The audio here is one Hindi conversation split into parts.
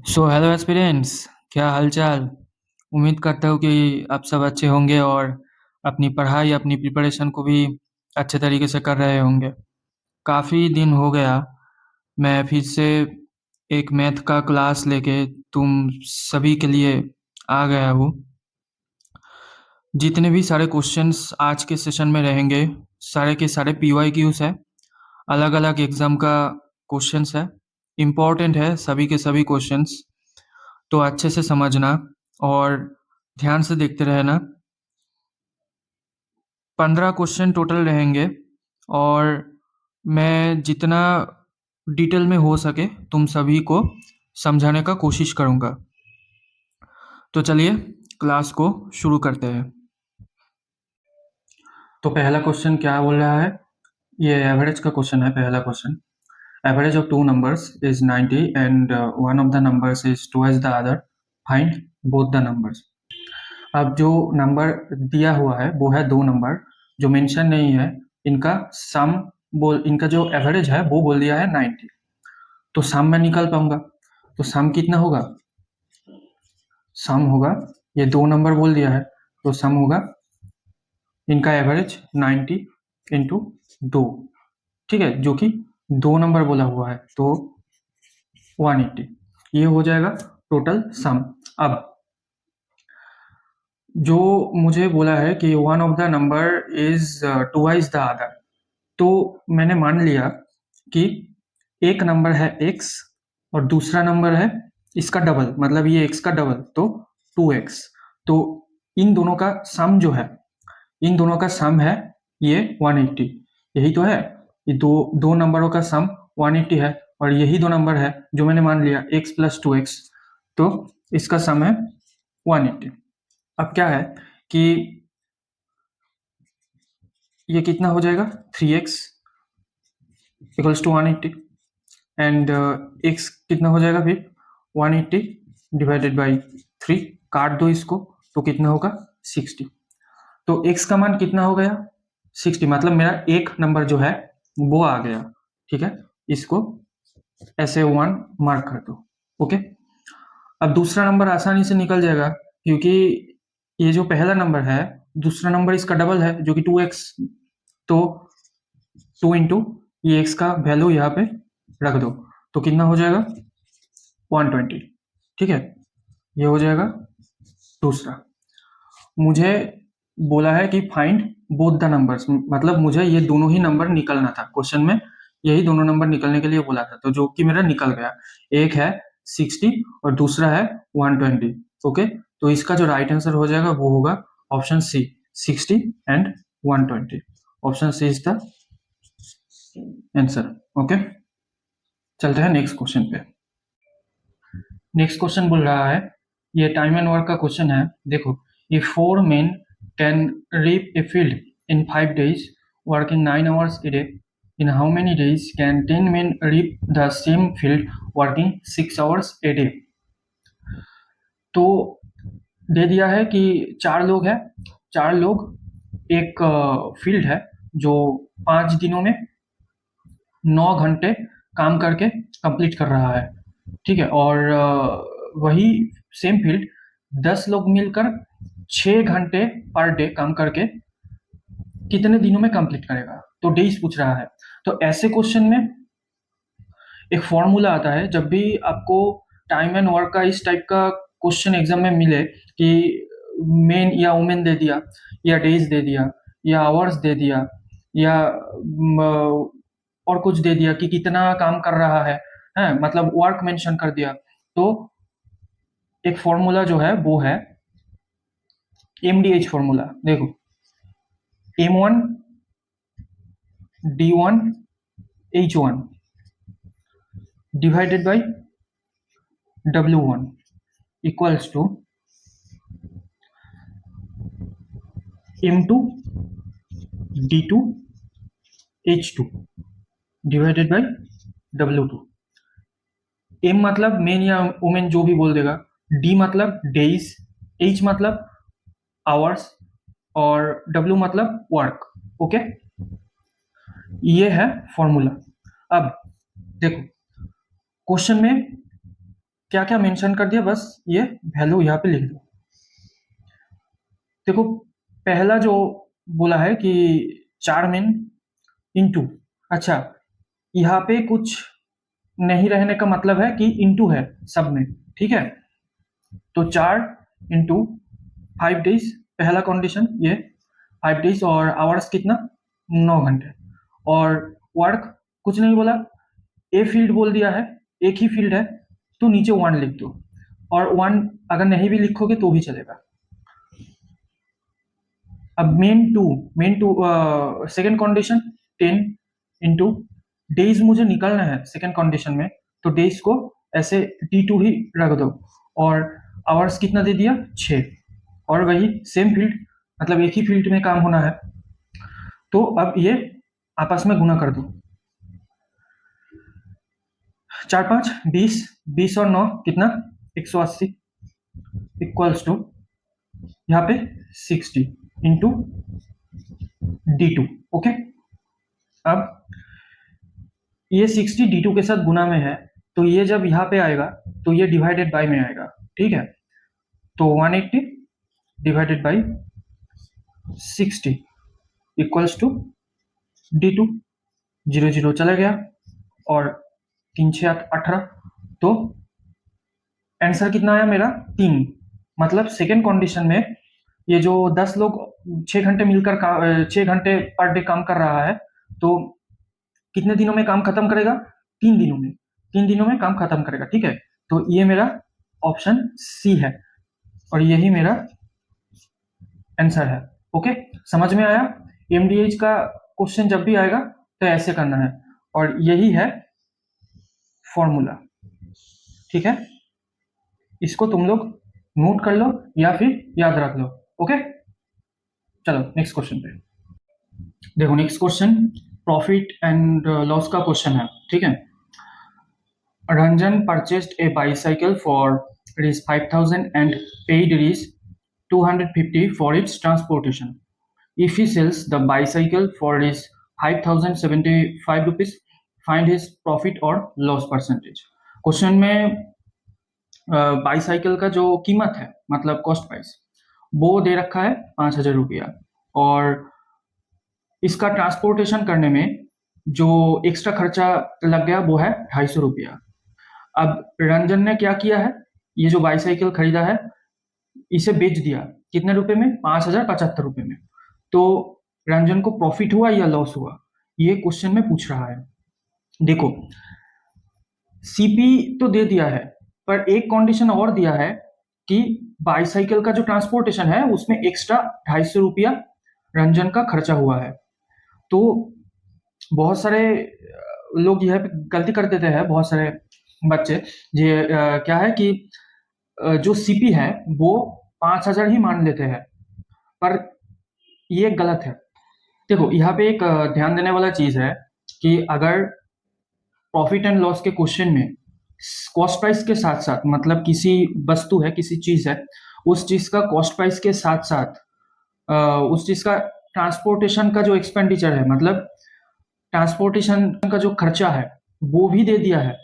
सो हेलो एस्पिरेंट्स, क्या हालचाल। उम्मीद करता हूँ कि आप सब अच्छे होंगे और अपनी पढ़ाई अपनी प्रिपरेशन को भी अच्छे तरीके से कर रहे होंगे। काफ़ी दिन हो गया मैं फिर से एक मैथ का क्लास लेके तुम सभी के लिए आ गया हूँ। जितने भी सारे क्वेश्चंस आज के सेशन में रहेंगे सारे के सारे PYQs है, अलग अलग एग्ज़ाम का क्वेश्चंस है, इम्पोर्टेंट है सभी के सभी क्वेश्चंस। तो अच्छे से समझना और ध्यान से देखते रहना। 15 क्वेश्चन टोटल रहेंगे और मैं जितना डिटेल में हो सके तुम सभी को समझाने का कोशिश करूँगा। तो चलिए क्लास को शुरू करते हैं। तो पहला क्वेश्चन क्या बोल रहा है, ये एवरेज का क्वेश्चन है। पहला question, average of two numbers is 90 and one of the numbers is towards the other, find both the numbers. अब जो नंबर दिया हुआ है वो है दो नंबर, जो मेंशन नहीं है इनका सम बोल, इनका जो एवरेज है वो बोल दिया है 90। तो सम में निकाल पाऊंगा, तो सम कितना होगा, सम होगा, ये दो नंबर बोल दिया है तो सम होगा इनका एवरेज 90 इंटू दो, ठीक है, जो कि दो नंबर बोला हुआ है तो 180, ये हो जाएगा टोटल सम। अब जो मुझे बोला है कि one of the number is twice the other, तो मैंने मान लिया कि एक नंबर है x और दूसरा नंबर है इसका डबल, मतलब ये x का डबल तो 2x। तो इन दोनों का सम जो है, इन दोनों का सम है ये 180, यही तो है। ये दो दो नंबरों का सम 180 है और यही दो नंबर है जो मैंने मान लिया x प्लस 2x, तो इसका सम है 180। अब क्या है कि ये कितना हो जाएगा, 3x equals to 180 and x कितना हो जाएगा फिर 180 डिवाइडेड बाई 3, काट दो इसको तो कितना होगा 60। तो x का मान कितना हो गया 60, मतलब मेरा एक नंबर जो है वो आ गया, ठीक है। इसको ऐसे 1 मार्क कर दो, ओके। अब दूसरा नंबर आसानी से निकल जाएगा क्योंकि ये जो पहला नंबर है दूसरा नंबर इसका डबल है जो कि 2x, तो 2 इंटू ये x का वैल्यू यहाँ पे रख दो तो कितना हो जाएगा 120, ठीक है। ये हो जाएगा दूसरा। मुझे बोला है कि फाइंड बोथ द नंबर्स, मतलब मुझे ये दोनों ही नंबर निकलना था, क्वेश्चन में यही दोनों नंबर निकलने के लिए बोला था, तो जो कि मेरा निकल गया। एक है 60 और दूसरा है 120, ओके। तो इसका जो राइट आंसर हो जाएगा वो होगा option C, 60 and 120। Option C is the answer, okay. चलते हैं नेक्स्ट क्वेश्चन पे। नेक्स्ट क्वेश्चन बोल रहा है, ये टाइम एंड वर्क का क्वेश्चन है। देखो, if 4 men can reap a field in 5 days working 9 hours a day, in how many days can 10 men reap the same field working 6 hours a day? तो दे दिया है कि चार लोग हैं, चार लोग एक फील्ड है जो 5 दिनों में 9 घंटे काम करके कंप्लीट कर रहा है, ठीक है। और वही सेम फील्ड 10 लोग मिलकर 6 घंटे पर डे काम करके कितने दिनों में कंप्लीट करेगा, तो डेज पूछ रहा है। तो ऐसे क्वेश्चन में एक फॉर्मूला आता है, जब भी आपको टाइम एंड वर्क का इस टाइप का क्वेश्चन एग्जाम में मिले कि मेन या वुमेन दे दिया या डेज दे दिया या आवर्स दे दिया या और कुछ दे दिया कि कितना काम कर रहा है, मतलब वर्क मेंशन कर दिया, तो एक फॉर्मूला जो है वो है MDH फॉर्मूला। देखो, M1 D1 H1 divided by W1 equals to M2 D2 H2 divided by W2। M मतलब मेन या वुमेन जो भी बोल देगा, D मतलब डेज, H मतलब आवर्स और W मतलब वर्क, ओके। ये है फॉर्मूला। अब देखो, क्वेश्चन में क्या क्या मेंशन कर दिया, बस ये वैल्यू यहाँ पे लिख दो। देखो पहला जो बोला है कि 4 मेन इंटू, अच्छा यहाँ पे कुछ नहीं रहने का मतलब है कि इंटू है सब में, ठीक है। तो 4 इंटू 5 डेज, पहला कंडीशन ये 5 डेज, और आवर्स कितना 9 घंटे, और वर्क कुछ नहीं बोला, ए फील्ड बोल दिया है, एक ही फील्ड है तो नीचे 1 लिख दो, और 1 अगर नहीं भी लिखोगे तो भी चलेगा। अब men to second condition 10 into days मुझे निकलना है सेकेंड कंडीशन में, तो डेज को ऐसे D2 ही रख दो, और आवर्स कितना दे दिया 6, और वही सेम फील्ड, मतलब एक ही फील्ड में काम होना है, तो अब ये आपस में गुना कर दो। 4 5 20, 20 और 9 कितना 180 इक्वल्स टू यहाँ पे 60 इंटू D2। ओके, अब ये 60 D2 के साथ गुना में है, तो ये जब यहाँ पे आएगा तो ये डिवाइडेड बाय में आएगा, ठीक है। तो 180 divided by 60 equals to D2, 0 0 चला गया, और 3 6 8 18, तो आंसर कितना आया मेरा 3। मतलब सेकेंड कंडीशन में ये जो 10 लोग 6 घंटे मिलकर 6 घंटे पर डे काम कर रहा है, तो कितने दिनों में काम खत्म करेगा 3 दिनों में, 3 दिनों में काम खत्म करेगा, ठीक है। तो ये मेरा ऑप्शन सी है, और यही मेरा आंसर है। ओके, समझ में आया। एमडीएच का क्वेश्चन जब भी आएगा तो ऐसे करना है, और यही है फॉर्मूला, ठीक है। इसको तुम लोग नोट कर लो या फिर याद रख लो। ओके, चलो नेक्स्ट क्वेश्चन पे देखो। Next question profit and loss का क्वेश्चन है, ठीक है। Ranjan purchased A bicycle for ₹5,000 and paid ₹250 for its transportation. If he sells the bicycle for ₹5,075, find his profit or loss percentage. Question में बाईसाइकिल का जो कीमत है, मतलब कॉस्ट प्राइस, वो दे रखा है 5,000 रुपया, और इसका ट्रांसपोर्टेशन करने में जो एक्स्ट्रा खर्चा लग गया वो है 250 रुपया। अब रंजन ने क्या किया है, ये जो बाईसाइकिल खरीदा है इसे बेच दिया कितने रुपए में 5,075 रुपए में। तो रंजन को प्रॉफिट हुआ या लॉस हुआ, ये क्वेश्चन में पूछ रहा है। देखो सीपी तो दे दिया है, पर एक कंडीशन और दिया है कि बाईसाइकिल का जो ट्रांसपोर्टेशन है उसमें एक्स्ट्रा 250 रुपया रंजन का खर्चा हुआ है। तो बहुत सारे लोग यह गलती कर देते हैं, बहुत सारे बच्चे, ये क्या है कि जो सीपी है वो 5,000 ही मान लेते हैं, पर ये गलत है। देखो यहाँ पे एक ध्यान देने वाला चीज है कि अगर प्रॉफिट एंड लॉस के क्वेश्चन में कॉस्ट प्राइस के साथ साथ, मतलब किसी वस्तु है, किसी चीज है, उस चीज का कॉस्ट प्राइस के साथ साथ उस चीज का ट्रांसपोर्टेशन का जो एक्सपेंडिचर है, मतलब ट्रांसपोर्टेशन का जो खर्चा है वो भी दे दिया है,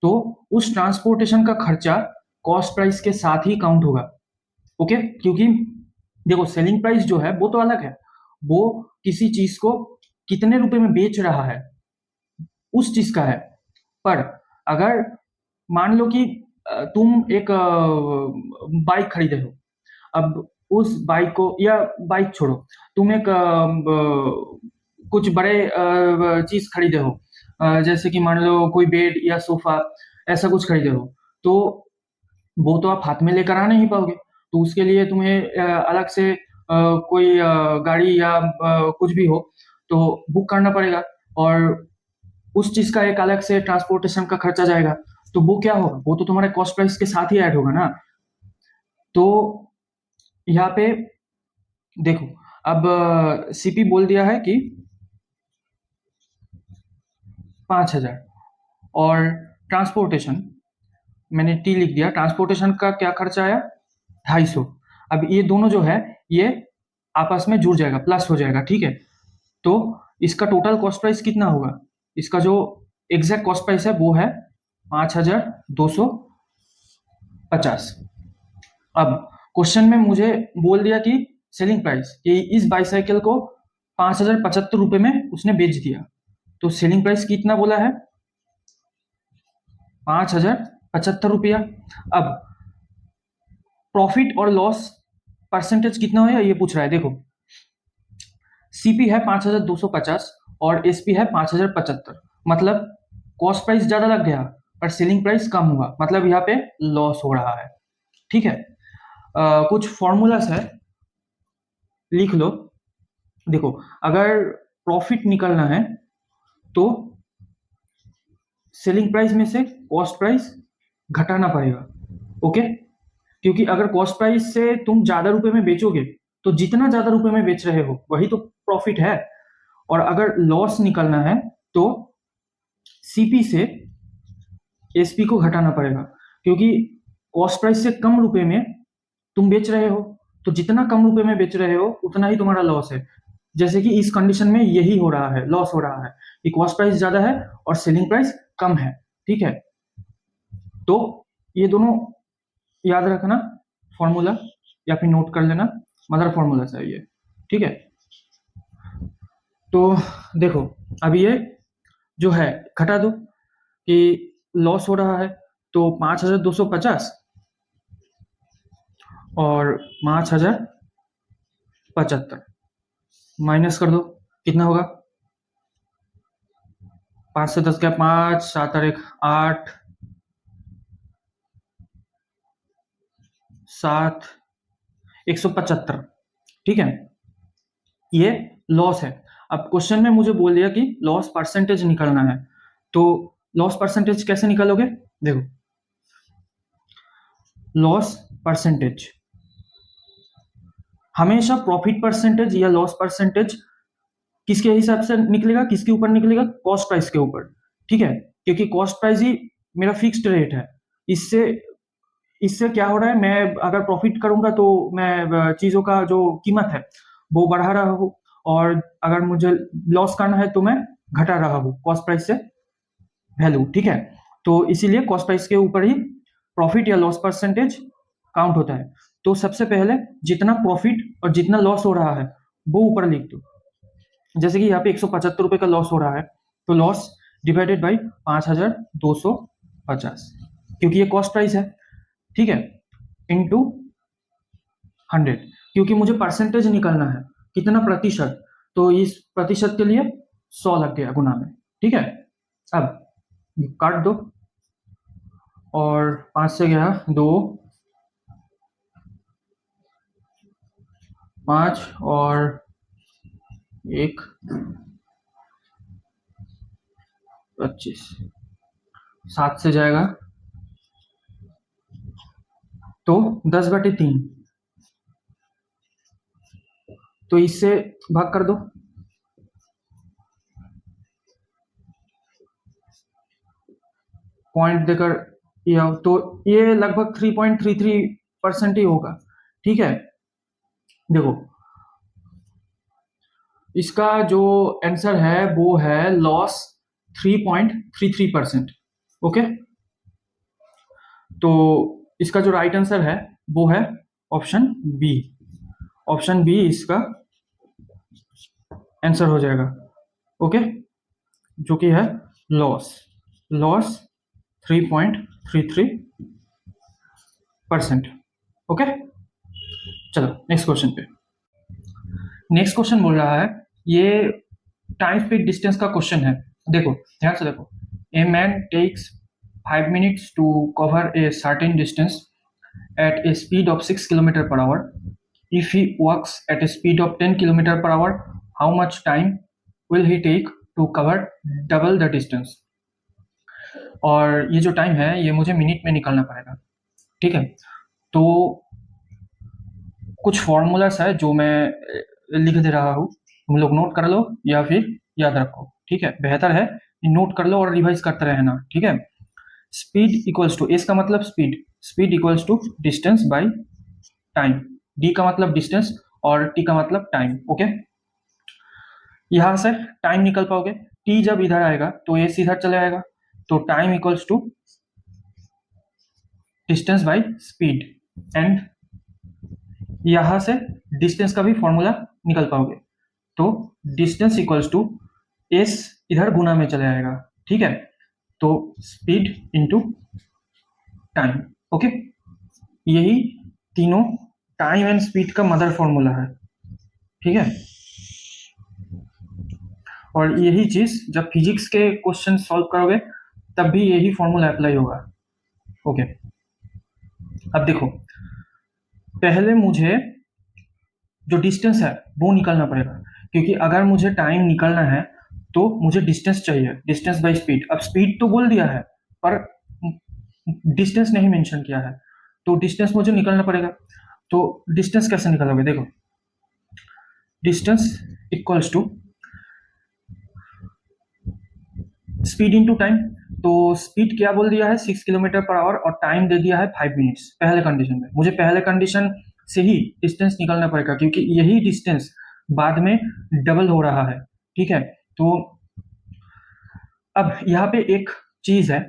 तो उस ट्रांसपोर्टेशन का खर्चा कॉस्ट प्राइस के साथ ही काउंट होगा। ओके, क्योंकि देखो सेलिंग प्राइस जो है वो तो अलग है, वो किसी चीज को कितने रुपए में बेच रहा है उस चीज का है। पर अगर मान लो कि तुम एक बाइक खरीदे हो, अब उस बाइक को, या बाइक छोड़ो, तुम एक कुछ बड़े चीज खरीदे हो, जैसे कि मान लो कोई बेड या सोफा, ऐसा कुछ खरीदे हो, तो वो तो आप हाथ में लेकर आ नहीं पाओगे, तो उसके लिए तुम्हें अलग से कोई गाड़ी या कुछ भी हो तो बुक करना पड़ेगा, और उस चीज का एक अलग से ट्रांसपोर्टेशन का खर्चा जाएगा, तो वो क्या होगा, वो तो तुम्हारे कॉस्ट प्राइस के साथ ही ऐड होगा ना। तो यहाँ पे देखो, अब सीपी बोल दिया है कि 5,000, और ट्रांसपोर्टेशन मैंने टी लिख दिया, ट्रांसपोर्टेशन का क्या खर्चा आया 250। अब ये दोनों जो है ये आपस में जुड़ जाएगा, प्लस हो जाएगा, ठीक है। तो इसका टोटल कॉस्ट प्राइस कितना होगा, इसका जो एग्जैक्ट कॉस्ट प्राइस है वो है 5,200 50। अब क्वेश्चन में मुझे बोल दिया कि सेलिंग प्राइस, कि इस बाईसाइकिल को 5075 रुपए में उसने बेच दिया, तो सेलिंग प्राइस कितना बोला है? 5075 रुपया। अब प्रॉफिट और लॉस परसेंटेज कितना है ये पूछ रहा है। देखो, सीपी है 5250 और एसपी है 5075, मतलब कॉस्ट प्राइस ज्यादा लग गया पर सेलिंग प्राइस कम हुआ, मतलब यहाँ पे लॉस हो रहा है। ठीक है, कुछ फॉर्मूलास है, लिख लो। देखो, अगर प्रॉफिट निकलना है तो सेलिंग प्राइस में से कॉस्ट प्राइस घटाना पड़ेगा। ओके, क्योंकि अगर कॉस्ट प्राइस से तुम ज्यादा रुपए में बेचोगे तो जितना ज्यादा रुपए में बेच रहे हो वही तो प्रॉफिट है। और अगर लॉस निकलना है तो सीपी से एसपी को घटाना पड़ेगा, क्योंकि कॉस्ट प्राइस से कम रुपए में तुम बेच रहे हो, तो जितना कम रुपए में बेच रहे हो उतना ही तुम्हारा लॉस है। जैसे कि इस कंडीशन में यही हो रहा है, लॉस हो रहा है कि कॉस्ट प्राइस ज्यादा है और सेलिंग प्राइस कम है। ठीक है, तो ये दोनों याद रखना फॉर्मूला, या फिर नोट कर लेना, मदर फॉर्मूला है ये। ठीक है, तो देखो अभी ये जो है घटा दो कि लॉस हो रहा है, तो 5250 और 5075 माइनस कर दो, कितना होगा? 5 से 10 गया 5, 7 और 1 8, 7, 175। ठीक है, ये लॉस है। अब क्वेश्चन में मुझे बोल दिया कि लॉस परसेंटेज निकालना है, तो लॉस परसेंटेज कैसे निकालोगे? देखो, लॉस परसेंटेज हमेशा प्रॉफिट परसेंटेज या लॉस परसेंटेज किसके हिसाब से निकलेगा, किसके ऊपर निकलेगा? कॉस्ट प्राइस के ऊपर। ठीक है, क्योंकि कॉस्ट प्राइस ही मेरा फिक्स्ड रेट है। इससे इससे क्या हो रहा है, मैं अगर प्रॉफिट करूंगा तो मैं चीजों का जो कीमत है वो बढ़ा रहा हूँ, और अगर मुझे लॉस करना है तो मैं घटा रहा हूँ कॉस्ट प्राइस से वैल्यू। ठीक है, तो इसीलिए कॉस्ट प्राइस के ऊपर ही प्रॉफिट या लॉस परसेंटेज काउंट होता है। तो सबसे पहले जितना प्रॉफिट और जितना लॉस हो रहा है वो ऊपर लिख दो। जैसे कि यहाँ पे 175 रुपए का लॉस हो रहा है, तो लॉस डिवाइडेड बाई 5250, क्योंकि ये कॉस्ट प्राइस है। ठीक है, इंटू 100, क्योंकि मुझे परसेंटेज निकालना है, कितना प्रतिशत, तो इस प्रतिशत के लिए 100 लग गया गुना में। ठीक है, अब काट दो, और 5 से गया 2, 5 और 1 25, 7 से जाएगा तो 10/3, तो इससे भाग कर दो, पॉइंट देकर, या तो ये लगभग 3.33% ही होगा। ठीक है, देखो इसका जो आंसर है वो है लॉस 3.33%। ओके, तो इसका जो राइट आंसर है वो है ऑप्शन बी। ऑप्शन बी इसका आंसर हो जाएगा। ओके, जो कि है लॉस, लॉस 3.33%। ओके, चलो नेक्स्ट क्वेश्चन पे। नेक्स्ट क्वेश्चन बोल रहा है, ये टाइम स्पीड डिस्टेंस का क्वेश्चन है। देखो ध्यान से देखो, a man takes 5 minutes to cover a certain distance at a speed of 6 km per hour. If he walks at a speed of 10 km per hour, how much time will he take to cover double the distance? और ये जो टाइम है ये मुझे मिनट में निकालना पड़ेगा। ठीक है, तो कुछ फॉर्मूलास है जो मैं लिख दे रहा हूँ, तुम लोग नोट कर लो या फिर याद रखो। ठीक है, बेहतर है नोट कर लो और रिवाइज करते रहना। ठीक है, स्पीड इक्वल्स टू, एस का मतलब speed, speed equals to distance by time, D का मतलब डिस्टेंस और टी का मतलब टाइम। ओके, यहां से टाइम निकल पाओगे, टी जब इधर आएगा तो एस इधर चले आएगा, तो time equals to distance by speed, and यहां से डिस्टेंस का भी फॉर्मूला निकल पाओगे। तो डिस्टेंस इक्वल्स टू एस, इधर गुना में चले आएगा, ठीक है। तो स्पीड इंटू टाइम, ओके। यही तीनों टाइम एंड स्पीड का मदर फॉर्मूला है, ठीक है। और यही चीज जब फिजिक्स के क्वेश्चन सॉल्व करोगे तब भी यही फॉर्मूला अप्लाई होगा, ओके। अब देखो, पहले मुझे जो डिस्टेंस है वो निकालना पड़ेगा, क्योंकि अगर मुझे टाइम निकालना है तो मुझे डिस्टेंस चाहिए, डिस्टेंस बाय स्पीड। अब स्पीड तो बोल दिया है पर डिस्टेंस नहीं मेंशन किया है, तो डिस्टेंस मुझे निकालना पड़ेगा। तो डिस्टेंस कैसे निकालोगे, देखो, distance equals to speed into time. तो स्पीड क्या बोल दिया है, 6 किलोमीटर पर आवर, और टाइम दे दिया है 5 मिनट्स पहले कंडीशन में। मुझे पहले कंडीशन से ही डिस्टेंस निकालना पड़ेगा, क्योंकि यही डिस्टेंस बाद में डबल हो रहा है, ठीक है। तो अब यहाँ पे एक चीज है,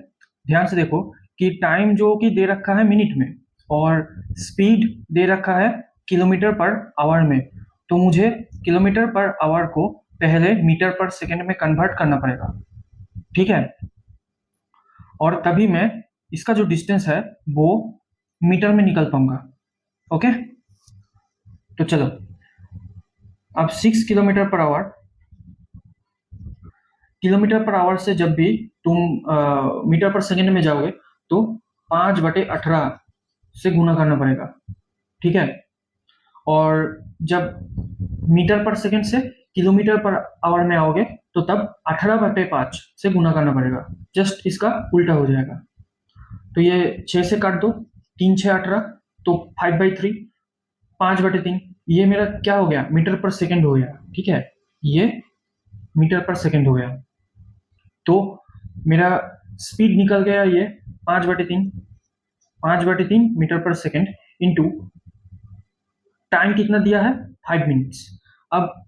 ध्यान से देखो कि टाइम जो कि दे रखा है मिनट में और स्पीड दे रखा है किलोमीटर पर आवर में। तो मुझे किलोमीटर पर आवर को पहले मीटर पर सेकेंड में कन्वर्ट करना पड़ेगा, ठीक है। और तभी मैं इसका जो डिस्टेंस है वो मीटर में निकल पाऊंगा, ओके। तो चलो, अब 6 kilometre per hour, kilometre per hour से जब भी तुम मीटर पर सेकेंड में जाओगे तो 5/18 से गुना करना पड़ेगा, ठीक है। और जब मीटर पर सेकेंड से किलोमीटर पर आवर में आओगे तो तब 18/5 से गुना करना पड़ेगा, जस्ट इसका उल्टा हो जाएगा। तो ये 6 से काट दो, 3 6 18, तो 5/3, 5/3, ये मेरा क्या हो गया, मीटर पर सेकेंड हो गया, ठीक है। ये मीटर पर सेकेंड हो गया। तो मेरा स्पीड निकल गया ये 5/3, 5/3 मीटर पर सेकेंड इंटू टाइम कितना दिया है, 5 मिनट्स। अब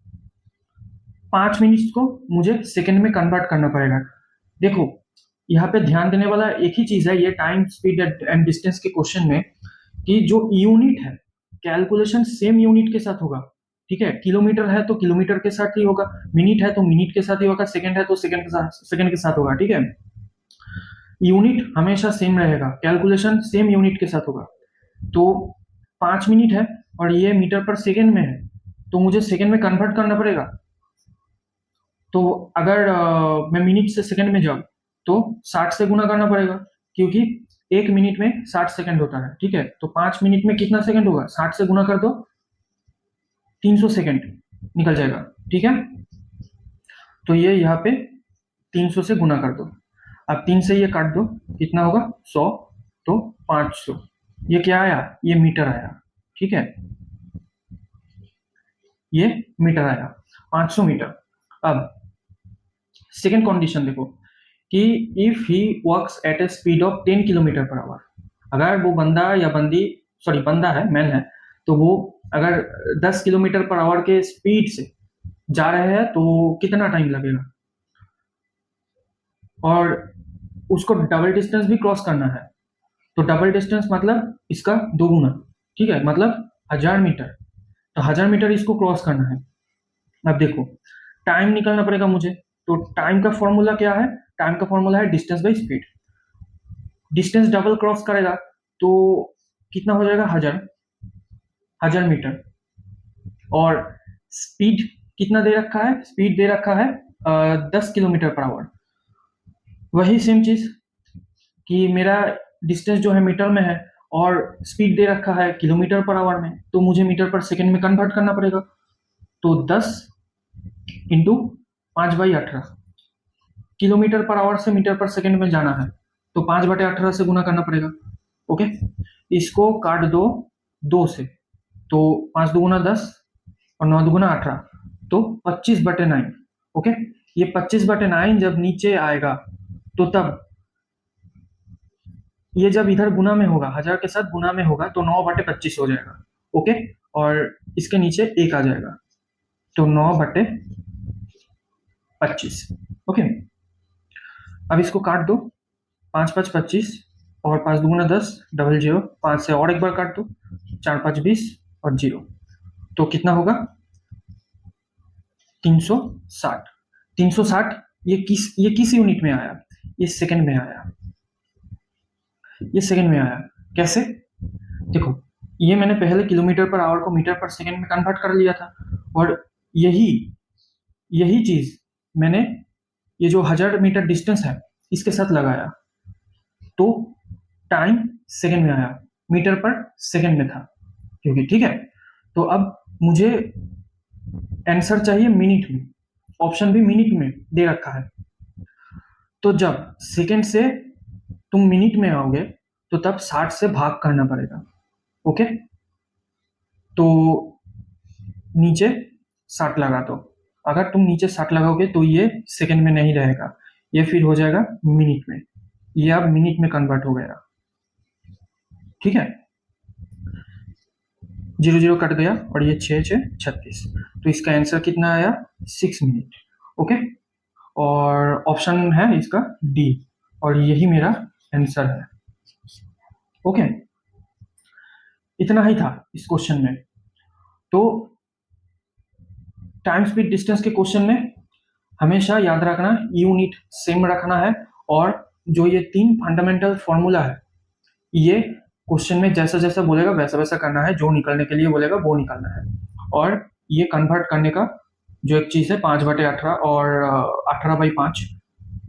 5 मिनट्स को मुझे सेकेंड में कन्वर्ट करना पड़ेगा। देखो, यहाँ पे ध्यान देने वाला एक ही चीज है ये टाइम स्पीड एंड डिस्टेंस के क्वेश्चन में, कि जो यूनिट है कैलकुलेशन सेम यूनिट के साथ होगा, ठीक है। किलोमीटर है तो किलोमीटर के साथ ही होगा, मिनट है तो मिनट के साथ ही होगा, सेकंड है तो सेकंड के साथ होगा, ठीक है। यूनिट हमेशा सेम रहेगा, कैलकुलेशन सेम यूनिट के साथ होगा। तो 5 मिनट है और ये मीटर पर सेकेंड में है, तो मुझे सेकेंड में कन्वर्ट करना पड़ेगा। तो अगर मैं मिनट से सेकेंड में जाऊं तो 60 से गुना करना पड़ेगा, क्योंकि एक मिनट में 60 सेकंड होता है, ठीक है। तो 5 मिनट में कितना सेकंड होगा, 60 से गुना कर दो, 300 सेकंड निकल जाएगा, ठीक है। तो ये यहाँ पे 300 से गुना कर दो। अब 3 से ये काट दो, कितना होगा, 100, तो 500। ये क्या आया, ये मीटर आया, ठीक है। ये मीटर आया, 500 मीटर। अब सेकेंड कंडीशन देखो कि if he works at A speed of 10 kilometre per hour, अगर वो बंदा या बंदी, सॉरी बंदा है, मैन है, तो वो अगर 10 किलोमीटर पर आवर के स्पीड से जा रहे हैं तो कितना टाइम लगेगा, और उसको डबल डिस्टेंस भी क्रॉस करना है। तो डबल डिस्टेंस मतलब इसका 2 गुना, ठीक है, मतलब 1000 मीटर। तो 1000 मीटर इसको क्रॉस करना है। अब देखो, टाइम निकालना पड़ेगा मुझे, तो टाइम का फॉर्मूला क्या है, टाइम का फॉर्मूला है distance by speed. Distance double cross करेगा तो कितना हो जाएगा, 1000 मीटर। और स्पीड कितना दे रखा है, स्पीड दे रखा है 10 किलोमीटर पर आवर। वही सेम चीज कि मेरा डिस्टेंस जो है मीटर में है और स्पीड दे रखा है किलोमीटर पर आवर में, तो मुझे मीटर पर सेकेंड में कन्वर्ट करना पड़ेगा। तो 10 इंटू 5/18, किलोमीटर पर आवर से मीटर पर सेकेंड में जाना है तो 5/18 से गुना करना पड़ेगा, ओके। इसको काट दो 2 से, तो 5 दूगुना 10 और 9 दूगुना 18, तो 25/9, ओके। ये 25/9 जब नीचे आएगा तो तब ये जब इधर गुना में होगा, 1000 के साथ गुना में होगा तो 9/25 हो जाएगा, ओके। और इसके नीचे 1 आ जाएगा, तो 9/25, ओके। अब इसको काट दो, 5 5 25, और 5 दूना 10, डबल जीरो, 5 से और एक बार काट दो, 4 5 20 और जीरो, तो कितना होगा 360। 360 ये किस यूनिट में आया? ये सेकंड में आया। ये सेकंड में आया। कैसे? देखो, ये मैंने पहले किलोमीटर पर आवर को मीटर पर सेकंड में कन्वर्ट कर लिया था, और यही यही चीज मैंने ये जो 1000 मीटर डिस्टेंस है इसके साथ लगाया, तो टाइम सेकंड में आया, मीटर पर सेकंड में था, क्योंकि ठीक है। तो अब मुझे आंसर चाहिए मिनट में, ऑप्शन भी मिनट में दे रखा है। तो जब सेकंड से तुम मिनट में आओगे तो तब 60 से भाग करना पड़ेगा। ओके, तो नीचे 60 लगा दो। अगर तुम नीचे 60 लगाओगे तो ये सेकंड में नहीं रहेगा, ये फिर हो जाएगा मिनट में। ये अब मिनट में कन्वर्ट हो गया। ठीक है, 0 0 कट गया और ये 6 6 36, तो इसका आंसर कितना आया? 6 मिनट। ओके, और ऑप्शन है इसका डी, और यही मेरा आंसर है। ओके, इतना ही था इस क्वेश्चन में। तो टाइम स्पीड डिस्टेंस के क्वेश्चन में हमेशा याद रखना यूनिट सेम रखना है, और जो ये 3 फंडामेंटल फॉर्मूला है ये क्वेश्चन में जैसा जैसा बोलेगा वैसा वैसा करना है, जो निकलने के लिए बोलेगा वो निकालना है। और ये कन्वर्ट करने का जो एक चीज है 5/18 और 18/5,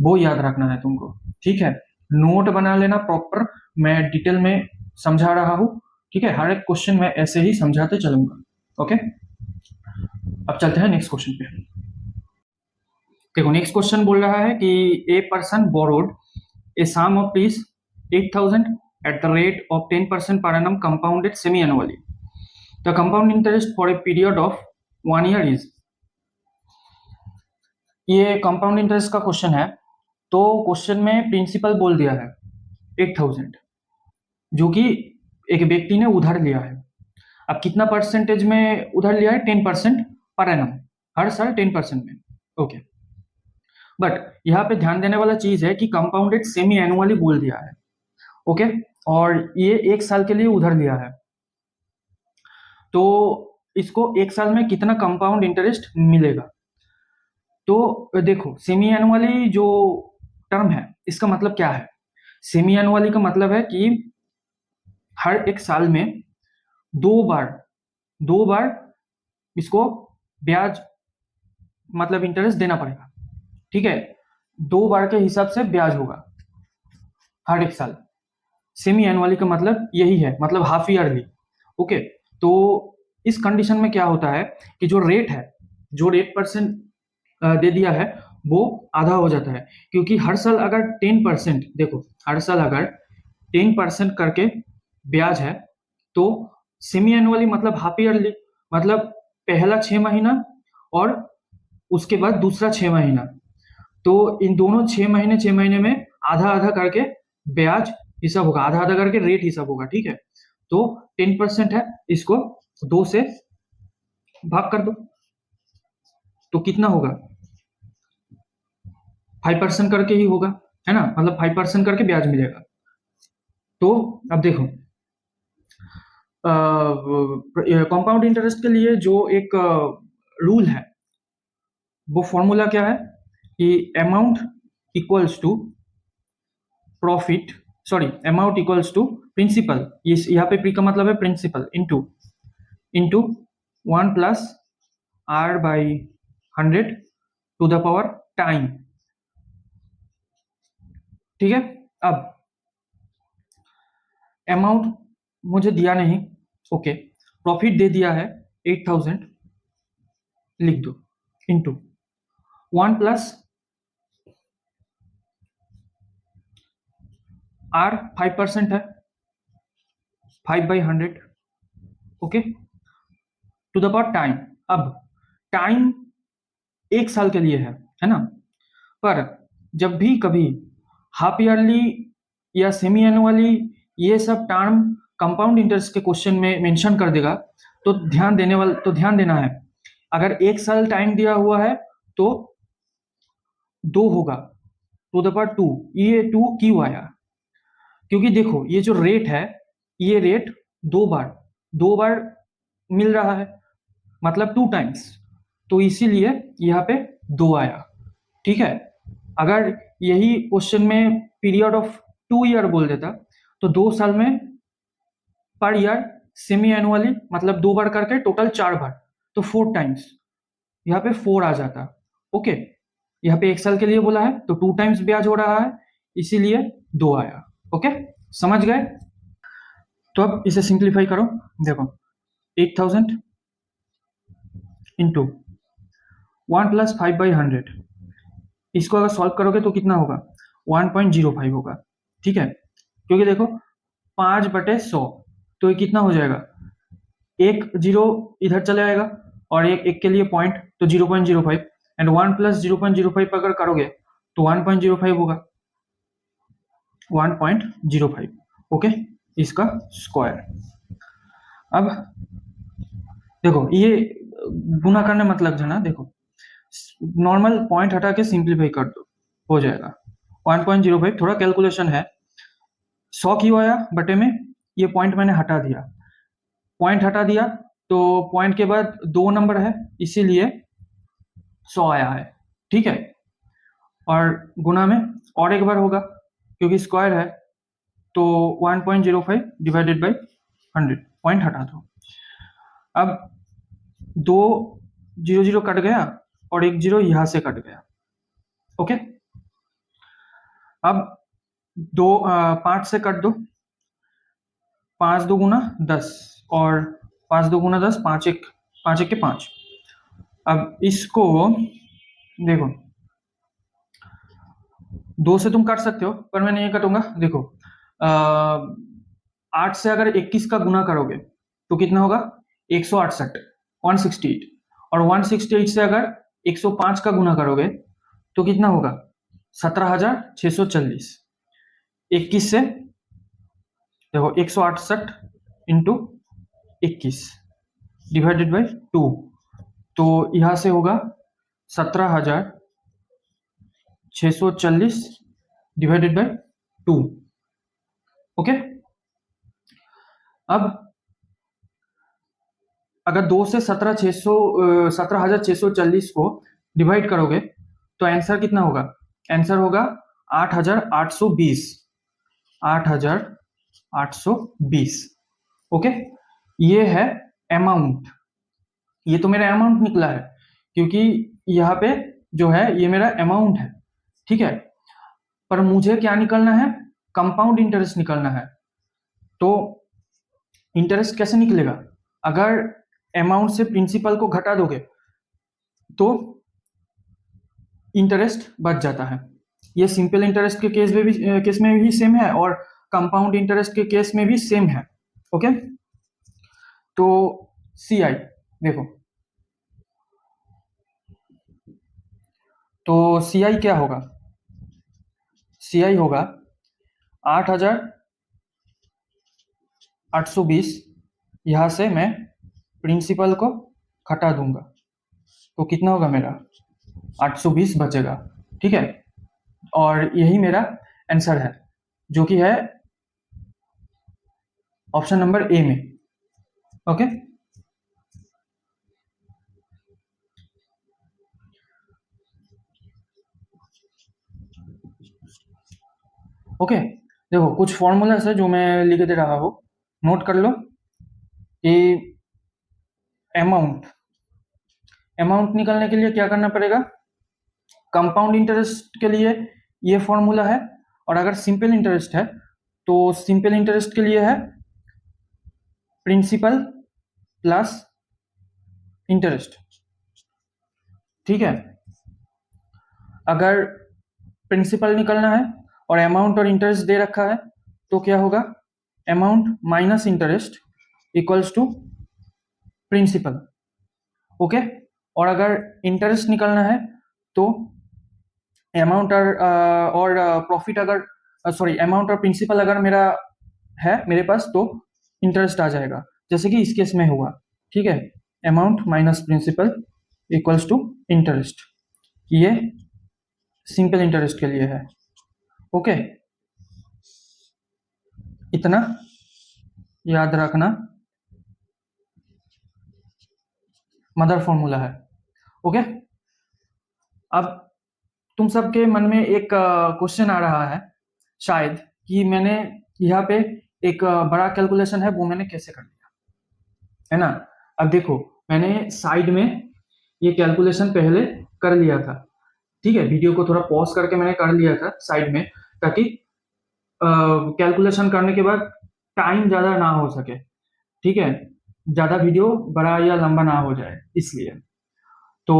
वो याद रखना है तुमको। ठीक है, नोट बना लेना प्रॉपर, मैं डिटेल में समझा रहा हूँ। ठीक है, हर एक क्वेश्चन मैं ऐसे ही समझाते चलूंगा। ओके, अब चलते हैं नेक्स्ट क्वेश्चन पे। देखो, नेक्स्ट क्वेश्चन बोल रहा है कि a person borrowed a sum of rupees 8000 at the rate of 10% per annum compounded semi-annually. The compound interest for a period of 1 year is, ये कंपाउंड इंटरेस्ट का क्वेश्चन है। तो क्वेश्चन में प्रिंसिपल बोल दिया है 8000, जो कि एक व्यक्ति ने उधार लिया है। अब कितना परसेंटेज में उधार लिया है? 10% पर एनम, हर साल 10% में। ओके, बट यहाँ पे ध्यान देने वाला चीज है कि कंपाउंडेड सेमी एनुअली बोल दिया है। ओके, और ये 1 साल के लिए उधार लिया है, तो इसको 1 साल में कितना कंपाउंड इंटरेस्ट मिलेगा? तो देखो, सेमी एनुअली जो टर्म है इसका मतलब क्या है? सेमी एनुअली का मतलब है कि हर 1 साल में 2 बार इसको ब्याज मतलब इंटरेस्ट देना पड़ेगा। ठीक है, 2 बार के हिसाब से ब्याज होगा हर 1 साल। सेमी एनुअली का मतलब यही है, मतलब हाफ ईयरली। ओके, तो इस कंडीशन में क्या होता है कि जो रेट परसेंट दे दिया है वो आधा हो जाता है, क्योंकि हर साल अगर 10%, देखो हर साल अगर 10% करके ब्याज है, तो सेमी एनुअली मतलब हाफ ईयरली, मतलब पहला 6 महीना और उसके बाद दूसरा 6 महीना, तो इन दोनों 6 महीने में आधा आधा करके ब्याज हिसाब होगा, आधा आधा करके रेट हिसाब होगा। ठीक है, तो 10% है, इसको 2 से भाग कर दो, तो कितना होगा? 5% करके ही होगा, है ना, मतलब 5% करके ब्याज मिलेगा। तो अब देखो, कंपाउंड इंटरेस्ट के लिए जो एक रूल है, वो फॉर्मूला क्या है कि amount equals to profit, sorry, amount equals to principal, यहाँ पे प्री का मतलब है principal, into 1 plus R by 100 to the power time. ठीक है, अब अमाउंट मुझे दिया नहीं, ओके, प्रॉफिट दे दिया है 8000, लिख दो, इंटू 1 प्लस R 5% है, 5/100, okay, to the power time. अब टाइम 1 साल के लिए है ना, पर जब भी कभी हाफ ईयरली या सेमी एनुअली ये सब टर्म कंपाउंड इंटरेस्ट के क्वेश्चन में मेंशन कर देगा, तो ध्यान देना है, अगर 1 साल टाइम दिया हुआ है तो 2 होगा, टू द पावर 2, ये 2 क्यों आया? क्योंकि देखो ये जो रेट है, ये रेट दो बार मिल रहा है, मतलब 2 टाइम्स, तो इसीलिए यहाँ पे 2 आया। ठीक है, अगर यही क्वेश्चन में पीरियड ऑफ 2 ईयर बोल देता तो 2 साल में पर ईयर सेमी एनुअली, मतलब 2 बार करके टोटल 4 बार, तो 4 टाइम्स, यहाँ पे 4 आ जाता। ओके, यहाँ पे 1 साल के लिए बोला है तो 2 टाइम्स ब्याज हो रहा है, इसीलिए 2 आया। ओके, समझ गए? तो अब इसे सिंप्लीफाई करो। देखो 8000 इंटू 1 + 5/100, इसको अगर सॉल्व करोगे तो कितना होगा? 1.05 होगा। ठीक है, क्योंकि देखो 5/100, तो ये कितना हो जाएगा? एक जीरो इधर चले आएगा और एक के लिए पॉइंट, तो 0.05, एंड 1 + 0.05 अगर करोगे तो 1.05 होगा, 1.05। ओके, इसका स्क्वायर। अब देखो ये गुना करने मत लग जाना, देखो नॉर्मल पॉइंट हटा के सिंप्लीफाई कर दो, हो जाएगा 1.05। थोड़ा कैलकुलेशन है, 100 क्यों आया बटे में, ये पॉइंट मैंने हटा दिया, पॉइंट हटा दिया तो पॉइंट के बाद 2 नंबर है, इसीलिए 100 आया है। ठीक है, और गुना में और एक बार होगा क्योंकि स्क्वायर है, तो 1.05 डिवाइडेड बाई 100, पॉइंट हटा दो। अब 2 0 0 कट गया और 1 0 यहां से कट गया। ओके, अब 5 से कट दो, 5 2 गुना 10, और 5 2 गुना 10, 5 1 के 5। अब इसको देखो 2 से तुम काट सकते हो, पर मैं नहीं कटूंगा। देखो 8 से अगर 21 का गुना करोगे तो कितना होगा? 168, 168, और 168 से अगर 105 का गुना करोगे तो कितना होगा? 17,640। 21 से देखो 168 इंटू 21 डिवाइडेड बाई 2, तो यहां से होगा 17,640 डिवाइडेड बाई 2। ओके, अब अगर 2 से 17,640 को डिवाइड करोगे तो आंसर कितना होगा? आंसर होगा 8,820, 8,820। ओके, ये है अमाउंट, ये तो मेरा अमाउंट निकला है क्योंकि यहाँ पे जो है ये मेरा अमाउंट है। ठीक है, पर मुझे क्या निकलना है? कंपाउंड इंटरेस्ट निकलना है। तो इंटरेस्ट कैसे निकलेगा? अगर अमाउंट से प्रिंसिपल को घटा दोगे तो इंटरेस्ट बच जाता है। ये सिंपल इंटरेस्ट के केस में भी सेम है और कंपाउंड इंटरेस्ट के केस में भी सेम है। ओके, तो सी आई देखो, तो सी आई क्या होगा? सी आई होगा 8,820, यहां से मैं प्रिंसिपल को घटा दूंगा तो कितना होगा मेरा? 820 बचेगा। ठीक है, और यही मेरा आंसर है जो कि है ऑप्शन नंबर ए में। ओके, ओके, देखो कुछ फॉर्मूलाज है जो मैं लिख दे रहा हूँ, नोट कर लो। ये अमाउंट, अमाउंट निकालने के लिए क्या करना पड़ेगा? कंपाउंड इंटरेस्ट के लिए ये फॉर्मूला है, और अगर सिंपल इंटरेस्ट है तो सिंपल इंटरेस्ट के लिए है प्रिंसिपल प्लस इंटरेस्ट। ठीक है, अगर प्रिंसिपल निकलना है और अमाउंट और इंटरेस्ट दे रखा है तो क्या होगा? Amount minus interest equals to principal. Okay, और अगर इंटरेस्ट निकलना है तो अमाउंट और प्रॉफिट अगर सॉरी अमाउंट और प्रिंसिपल अगर मेरा है मेरे पास तो इंटरेस्ट आ जाएगा, जैसे कि इस केस में हुआ। ठीक है, amount minus principal equals to interest, ये सिंपल इंटरेस्ट के लिए है। ओके, इतना याद रखना मदर फॉर्मूला है। ओके, अब तुम सबके मन में एक क्वेश्चन आ रहा है शायद कि मैंने यहाँ पे एक बड़ा कैलकुलेशन है वो मैंने कैसे कर दिया, है ना। अब देखो, मैंने साइड में ये कैलकुलेशन पहले कर लिया था, ठीक है। वीडियो को थोड़ा पॉज करके मैंने कर लिया था साइड में, ताकि कैलकुलेशन करने के बाद टाइम ज़्यादा ना हो सके, ठीक है, ज़्यादा वीडियो बड़ा या लंबा ना हो जाए इसलिए। तो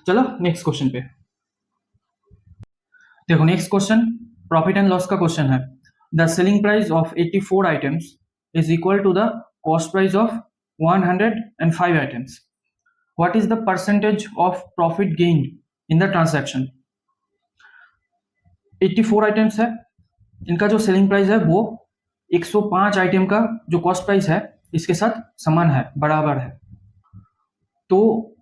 चलो नेक्स्ट क्वेश्चन पे देखो। Next question profit and loss का क्वेश्चन है। The selling price of 84 items is equal to the cost price of 105 items. What is the percentage of profit gained in the transaction. 84 items है, इनका जो सेलिंग प्राइस है वो 105 आइटम का जो कॉस्ट प्राइस है इसके साथ समान है, बराबर है। तो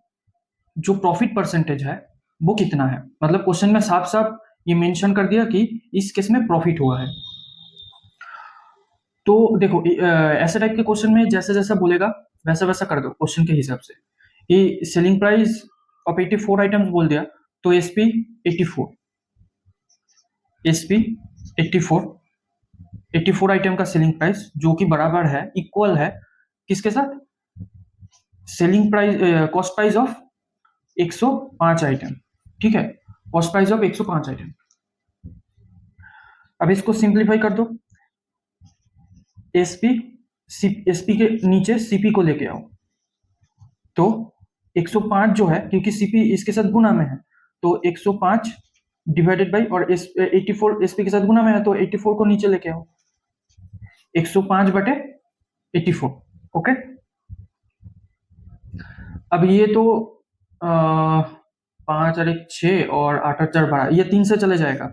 जो प्रॉफिट परसेंटेज है वो कितना है, मतलब क्वेश्चन में साफ साफ ये मेंशन कर दिया कि इस केस में प्रॉफिट हुआ है। तो देखो, ऐसे टाइप के क्वेश्चन में जैसे जैसा बोलेगा वैसा वैसा कर दो क्वेश्चन के हिसाब से। ये सेलिंग प्राइस ऑफ 84 आइटम्स बोल दिया तो एसपी 84, एसपी 84, 84 आइटम का सेलिंग प्राइस जो कि बराबर है, इक्वल है किसके साथ, selling price cost price of 105 item, ठीक है, कॉस्ट प्राइस ऑफ 105 आइटम। अब इसको सिंप्लीफाई कर दो, एसपी एसपी के नीचे सीपी को लेके आओ, तो 105 जो है, क्योंकि सीपी इसके साथ गुना में है तो 105 डिवाइडेड बाई, और 84 एसपी के साथ गुना में है तो 84 को नीचे लेके आओ, 105 बटे 84। ओके, अब ये तो 5 और 1 6 और 8 और 4 12, ये 3 से चले जाएगा,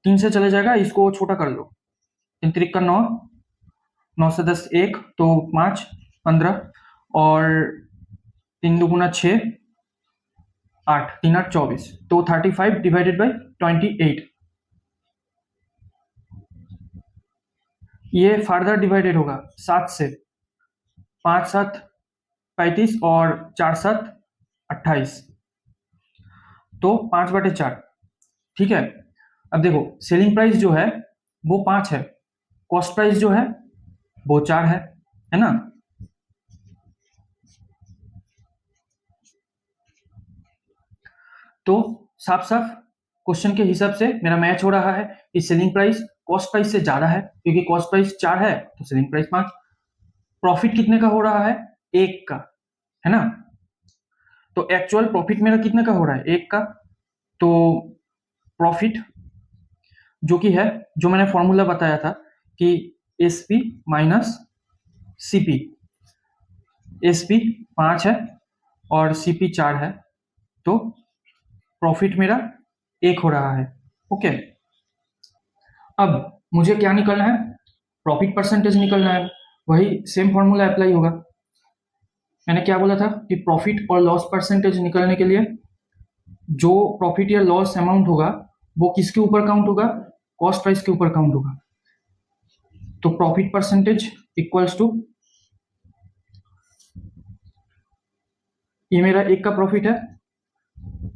3 से चले जाएगा, इसको छोटा कर लो, 3 त्रिक का 9, 9 से 10 1 तो 5 15, और 3 दुगुना 6 8, 3 8 24, तो 35 डिवाइडेड बाई 28। ये फर्दर डिवाइडेड होगा 7 से, 5 7 35 और 4 7 28, तो 5 बटे 4, ठीक है। अब देखो, सेलिंग प्राइस जो है वो 5 है, कॉस्ट प्राइस जो है वो 4 है ना। तो साफ साफ क्वेश्चन के हिसाब से मेरा मैच हो रहा है कि सेलिंग प्राइस कॉस्ट प्राइस से ज्यादा है, क्योंकि कॉस्ट प्राइस 4 है तो सेलिंग प्राइस 5। प्रॉफिट कितने का हो रहा है, 1 का, है ना। तो एक्चुअल प्रॉफिट मेरा कितने का हो रहा है, 1 का। तो प्रॉफिट जो कि है, जो मैंने फॉर्मूला बताया था कि एसपी माइनस सीपी, एसपी 5 है और सीपी 4 है, तो प्रॉफिट मेरा 1 हो रहा है। ओके, अब मुझे क्या निकलना है, प्रॉफिट परसेंटेज निकलना है, वही सेम फॉर्मूला अप्लाई होगा। मैंने क्या बोला था कि प्रॉफिट और लॉस परसेंटेज निकलने के लिए जो प्रॉफिट या लॉस अमाउंट होगा वो किसके ऊपर काउंट होगा, कॉस्ट प्राइस के ऊपर काउंट होगा। तो प्रॉफिट परसेंटेज इक्वल्स टू, ये मेरा 1 का प्रॉफिट है,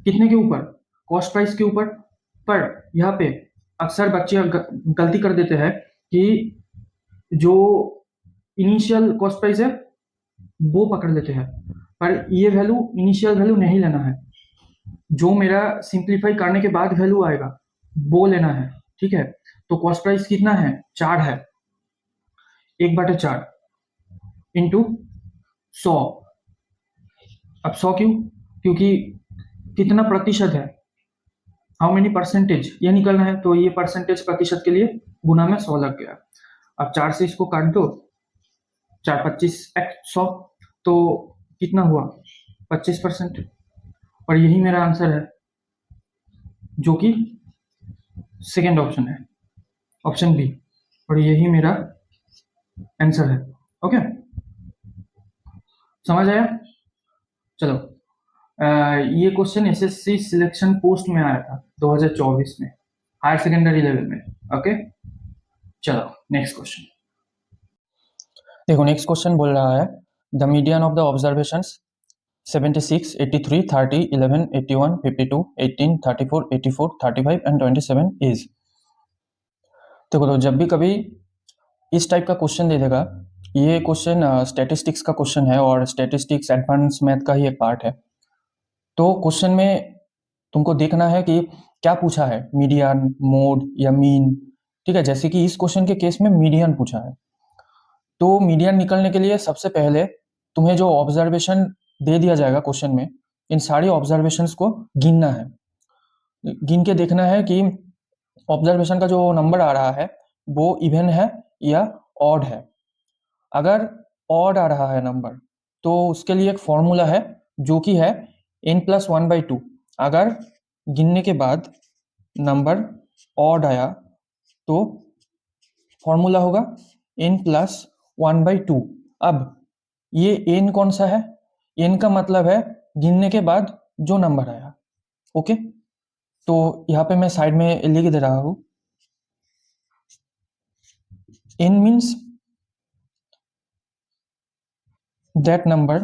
कितने के ऊपर, कॉस्ट प्राइस के ऊपर। पर यहाँ पे अक्सर बच्चे गलती कर देते हैं कि जो इनिशियल कॉस्ट प्राइस है वो पकड़ लेते हैं, पर ये वैल्यू इनिशियल वैल्यू नहीं लेना है, जो मेरा सिंप्लीफाई करने के बाद वैल्यू आएगा वो लेना है, ठीक है। तो कॉस्ट प्राइस कितना है, 4 है, 1/4 इंटू 100। अब 100 क्यों, क्योंकि कितना प्रतिशत है, हाउ मेनी परसेंटेज, ये निकलना है, तो ये परसेंटेज प्रतिशत के लिए गुना में 100 लग गया। अब 4 से इसको काट दो, 4 25 100, तो कितना हुआ 25%, और यही मेरा आंसर है, जो कि सेकेंड ऑप्शन है, ऑप्शन बी, और यही मेरा आंसर है। ओके, समझ आया। चलो, ये क्वेश्चन एसएससी सिलेक्शन पोस्ट में आया था 2024 में, हायर सेकेंडरी लेवल में। ओके, चलो नेक्स्ट क्वेश्चन देखो। नेक्स्ट क्वेश्चन बोल रहा है the median of the observations 76, 83, 30, 11, 81, 52, 18, 34, 84, 35 and 27 is. देखो तो जब भी कभी इस टाइप का क्वेश्चन दे देगा, ये क्वेश्चन स्टैटिस्टिक्स का क्वेश्चन है और स्टैटिस्टिक्स एडवांस मैथ का ही एक पार्ट है। तो क्वेश्चन में तुमको देखना है कि क्या पूछा है, मीडियन, मोड या मीन। ठीक है, जैसे कि इस क्वेश्चन के केस में मीडियन पूछा है। तो मीडियन निकलने के लिए सबसे पहले तुम्हें जो ऑब्जर्वेशन दे दिया जाएगा क्वेश्चन में, इन सारी ऑब्जर्वेशंस को गिनना है। गिन के देखना है कि ऑब्जर्वेशन का जो नंबर आ रहा है वो इवन है या ऑड है। अगर ऑड आ रहा है नंबर तो उसके लिए एक फॉर्मूला है जो कि है n+1/2। अगर गिनने के बाद नंबर ऑड आया तो फॉर्मूला होगा n+1/2। अब ये n कौन सा है? n का मतलब है गिनने के बाद जो नंबर आया। ओके, तो यहाँ पे मैं साइड में लिख दे रहा हूं। n means that number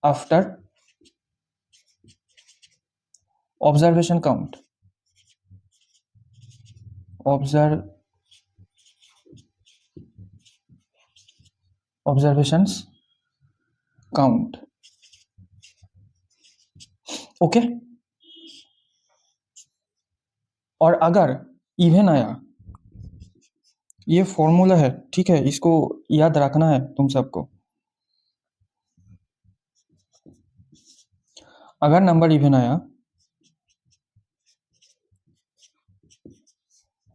after observation count, observations count। Okay, और अगर इवन आया, ये फॉर्मूला है, ठीक है, इसको याद रखना है तुम सबको। अगर नंबर इवन आया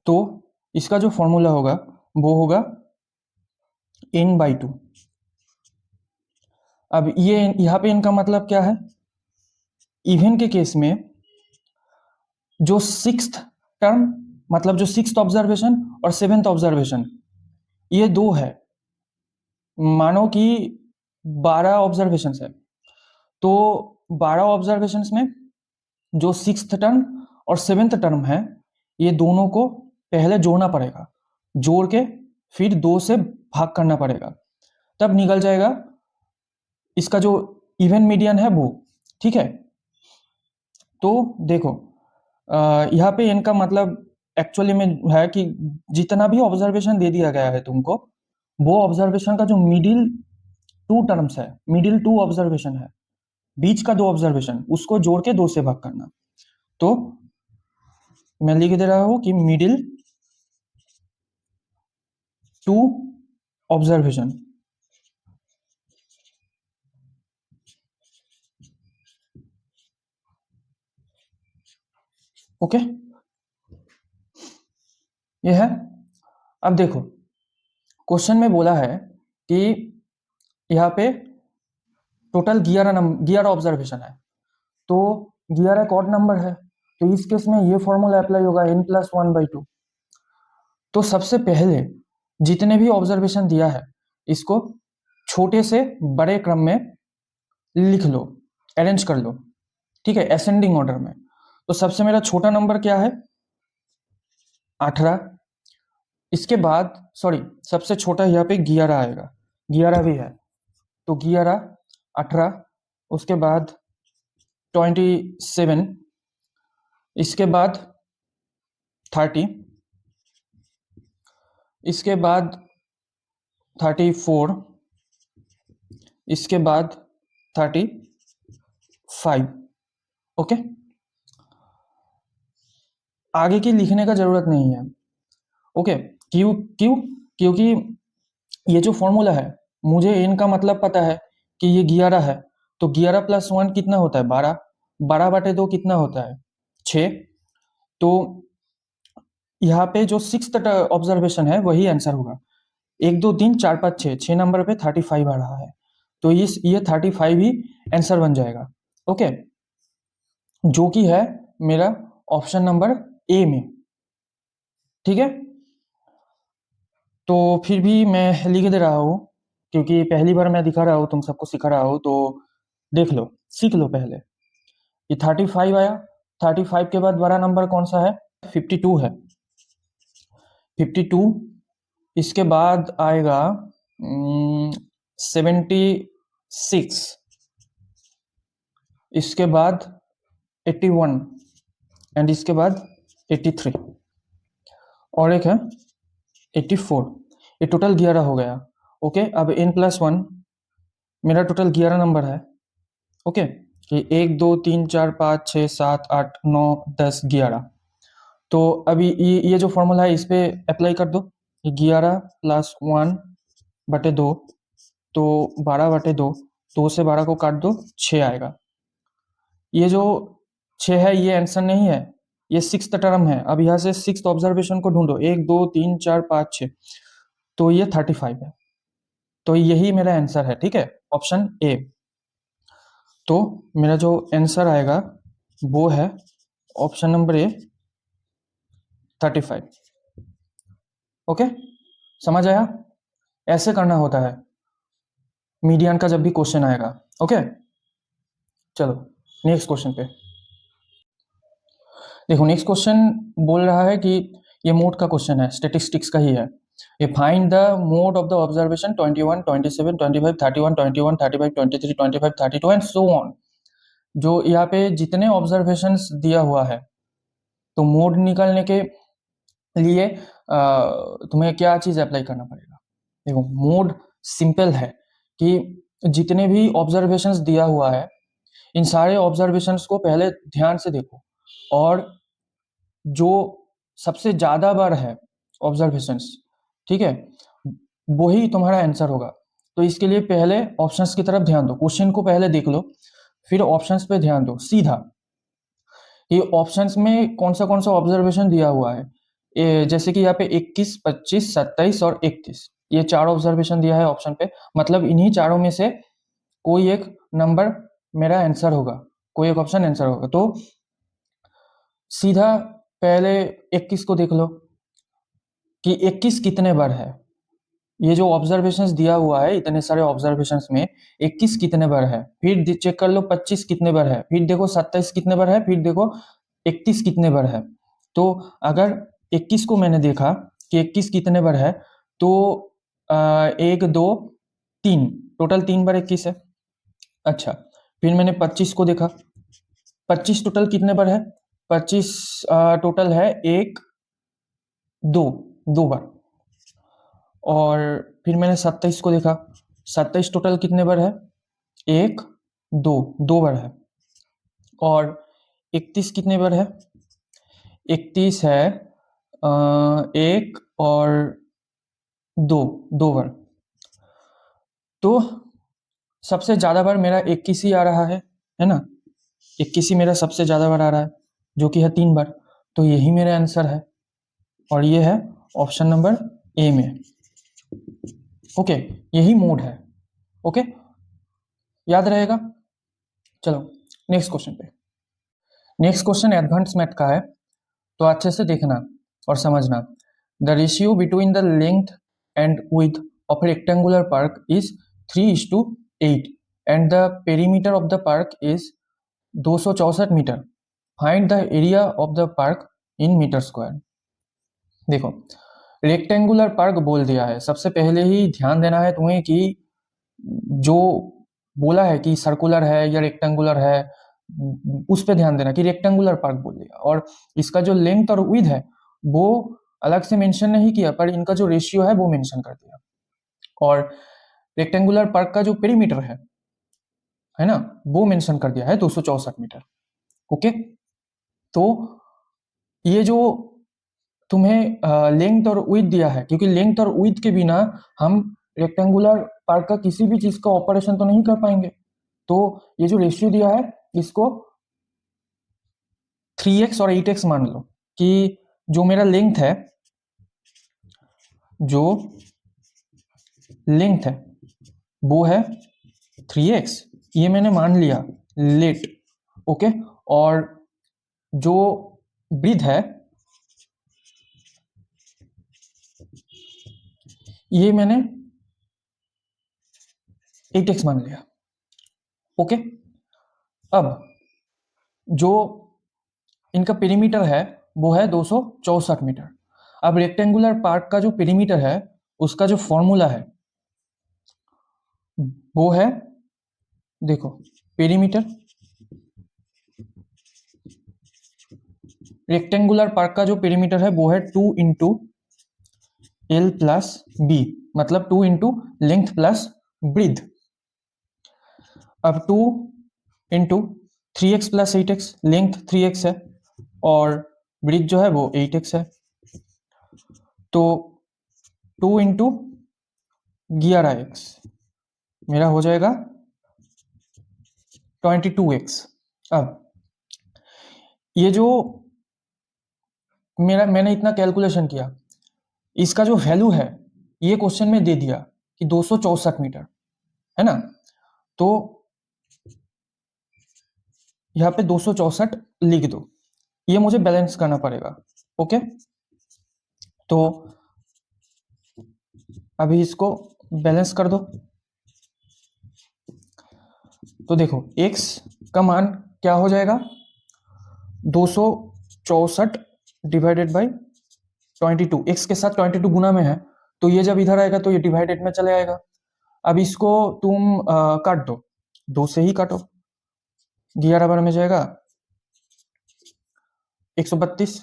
तो इसका जो फॉर्मूला होगा वो होगा n/2। अब ये यहाँ पे इनका मतलब क्या है? इवन के केस में जो सिक्स्थ टर्म, मतलब जो सिक्स्थ ऑब्जर्वेशन और सेवेंथ ऑब्जर्वेशन, ये दो है। मानो कि 12 ऑब्जर्वेशन है, तो 12 ऑब्जर्वेशन में जो सिक्स्थ टर्म और सेवेंथ टर्म है, ये दोनों को पहले जोड़ना पड़ेगा। जोड़ के फिर 2 से भाग करना पड़ेगा, तब निकल जाएगा इसका जो इवन मीडियन है वो। ठीक है, तो देखो यहाँ पे इनका मतलब एक्चुअली में है कि जितना भी ऑब्जर्वेशन दे दिया गया है तुमको, वो ऑब्जर्वेशन का जो मिडिल 2 टर्म्स है, मिडिल 2 ऑब्जर्वेशन है, बीच का 2 ऑब्जर्वेशन, उसको जोड़ के 2 से भाग करना। तो मैं लिख दे रहा हूं कि मिडिल 2 ऑब्जर्वेशन। ओके, ये है। अब देखो क्वेश्चन में बोला है कि यहाँ पे टोटल 11 ऑब्जर्वेशन है, तो 11 एक ऑड नंबर है, तो इस केस में ये फॉर्मूला अप्लाई होगा n+1/2। तो सबसे पहले जितने भी ऑब्जर्वेशन दिया है इसको छोटे से बड़े क्रम में लिख लो, अरेंज कर लो। ठीक है, असेंडिंग ऑर्डर में। तो सबसे मेरा छोटा नंबर क्या है? 18। इसके बाद सॉरी, सबसे छोटा यहाँ पे 11 आएगा, 11 भी है, तो 11, 18, उसके बाद 27, इसके बाद 30, इसके बाद 34, इसके बाद 35। ओके, आगे की लिखने का जरूरत नहीं है। ओके, क्यों क्यों? क्योंकि ये जो फॉर्मूला है, मुझे इनका मतलब पता है कि ये 11 है, तो 11+1 कितना होता है? 12। 12/2 कितना होता है? 6। तो यहाँ पे जो सिक्स्थ ऑब्जर्वेशन है वही आंसर होगा। 1 2 3 4 5 6, 6 नंबर पे 35 आ रहा है, तो ये 35 ही आंसर बन जाएगा। ओके, जो कि है मेरा ऑप्शन नंबर ए में। ठीक है, तो फिर भी मैं लिख दे रहा हूँ क्योंकि पहली बार मैं दिखा रहा हूँ, तुम सबको सिखा रहा हूँ, तो देख लो, सीख लो पहले। ये 35 आया, 35 के बाद बड़ा नंबर कौन सा है? 52 है, 52। इसके बाद आएगा 76, इसके बाद 81 एंड इसके बाद 83 और एक है 84। ये टोटल 11 हो गया। ओके, अब n+1 मेरा टोटल 11 नंबर है। ओके, कि 1 2 3 4 5 6 7 8 9 10 11। तो अभी ये जो फॉर्मूला है इस पे अप्लाई कर दो। 11 + 1/2 तो 12/2, 2 से 12 को काट दो, 6 आएगा। ये जो 6 है ये आंसर नहीं है, ये 6th टर्म है। अब यहाँ से 6th ऑब्जर्वेशन को ढूंढो, 1 2 3 4 5 6, तो ये 35 है। तो यही मेरा आंसर है, ठीक है, ऑप्शन ए। तो मेरा जो आंसर आएगा वो है ऑप्शन नंबर ए, 35। ओके, समझ आया? ऐसे करना होता है मीडियन का जब भी क्वेश्चन आएगा। ओके, चलो नेक्स्ट क्वेश्चन पे देखो। नेक्स्ट क्वेश्चन बोल रहा है कि ये मोड का क्वेश्चन है, स्टेटिस्टिक्स का ही है। ये find the mode of the observation 21 27 25 31 21 35 23 25 32 and so on. जो यहाँ पे जितने ऑब्जर्वेशंस दिया हुआ है, तो मोड निकालने के लिए तुम्हें क्या चीज अप्लाई करना पड़ेगा? देखो, मोड सिंपल है कि जितने भी ऑब्जर्वेशंस दिया हुआ है, इन सारे ऑब्जर्वेशंस को पहले ध्यान से देखो, और जो सबसे ज्यादा बार है ऑब्जर्वेशंस, ठीक है, वही तुम्हारा आंसर होगा। तो इसके लिए पहले ऑप्शंस की तरफ ध्यान दो, क्वेश्चन को पहले देख लो, फिर ऑप्शंस पे ध्यान दो सीधा। ये ऑप्शंस में कौन सा ऑब्जर्वेशन दिया हुआ है? जैसे कि यहाँ पे 21 25 27 और 31, ये 4 ऑब्जर्वेशन दिया है ऑप्शन पे। मतलब इन्हीं चारों में से कोई एक नंबर मेरा आंसर होगा, कोई एक ऑप्शन आंसर होगा। तो सीधा पहले 21 को देख लो कि 21 कितने बार है। ये जो ऑब्जर्वेशंस दिया हुआ है, इतने सारे ऑब्जर्वेशंस में 21 कितने बार है। फिर चेक कर लो 25 कितने बार है, फिर देखो 27 कितने बार है, फिर देखो 31 कितने बार है। तो अगर 21 को मैंने देखा कि 21 कितने बार है, तो 1 2 3, टोटल 3 बार 21 है। अच्छा, फिर मैंने 25 को देखा, 25 टोटल कितने बार है? 25 टोटल है 1 2 बार। और फिर मैंने 27 को देखा, 27 टोटल कितने बार है? 1 2 बार है। और 31 कितने बार है? 31 है 1 और 2 बार। तो सबसे ज्यादा बार मेरा 21 ही आ रहा है ना? 21 ही मेरा सबसे ज्यादा बार आ रहा है, जो कि है 3 बार। तो यही मेरा आंसर है, और ये है ऑप्शन नंबर ए में। ओके, यही मोड है। ओके, याद रहेगा। चलो नेक्स्ट क्वेश्चन पे। नेक्स्ट क्वेश्चन एडवांस मैथ का है, तो अच्छे से देखना और समझना। The ratio between the length and width of a rectangular park is 3:8 and the perimeter of the park is 264 metre. Find the area of the park in metre square. देखो, रेक्टेंगुलर पार्क बोल दिया है, सबसे पहले ही ध्यान देना है तुम्हें कि जो बोला है कि सर्कुलर है या रेक्टेंगुलर है, उस पे ध्यान देना कि रेक्टेंगुलर पार्क बोल दिया। और इसका जो लेंथ और विड्थ है वो अलग से मेंशन नहीं किया, पर इनका जो रेशियो है वो मेंशन कर दिया। और रेक्टेंगुलर पार्क का जो पेरीमीटर है ना, वो मेंशन कर दिया है 264 मीटर। ओके, तो ये जो तुम्हें लेंथ और विड्थ दिया है, क्योंकि लेंथ और विड्थ के बिना हम रेक्टेंगुलर पार्क का किसी भी चीज का ऑपरेशन तो नहीं कर पाएंगे। तो ये जो रेशियो दिया है इसको 3x और 8x मान लो, कि जो मेरा लेंथ है, जो लेंथ है वो है 3x, ये मैंने मान लिया लेट। ओके, और जो विड्थ है ये मैंने 8x मान लिया। ओके, अब जो इनका पेरीमीटर है वो है 264 मीटर। अब रेक्टेंगुलर पार्क का जो पेरीमीटर है उसका जो फॉर्मूला है वो है, देखो, पेरीमीटर रेक्टेंगुलर पार्क का जो पेरीमीटर है वो है 2 इंटू एल प्लस बी, मतलब 2 इंटू लेंथ प्लस ब्रीथ। अब 2 into 3x plus 8x, length 3x है और ब्रीथ जो है वो 8x है, तो 2 इंटू 11x मेरा हो जाएगा 22x। अब ये जो मैंने इतना कैलकुलेशन किया, इसका जो वैल्यू है ये क्वेश्चन में दे दिया कि 264 मीटर है ना, तो यहाँ पे 264 लिख दो, ये मुझे बैलेंस करना पड़ेगा। ओके, तो अभी इसको बैलेंस कर दो। तो देखो x का मान क्या हो जाएगा, 264 डिवाइडेड बाई 22, x के साथ 22 गुना में है तो ये जब इधर आएगा तो ये डिवाइडेड में चले आएगा। अब इसको तुम काट दो, 2 से ही काटो, 11 बार में जाएगा 132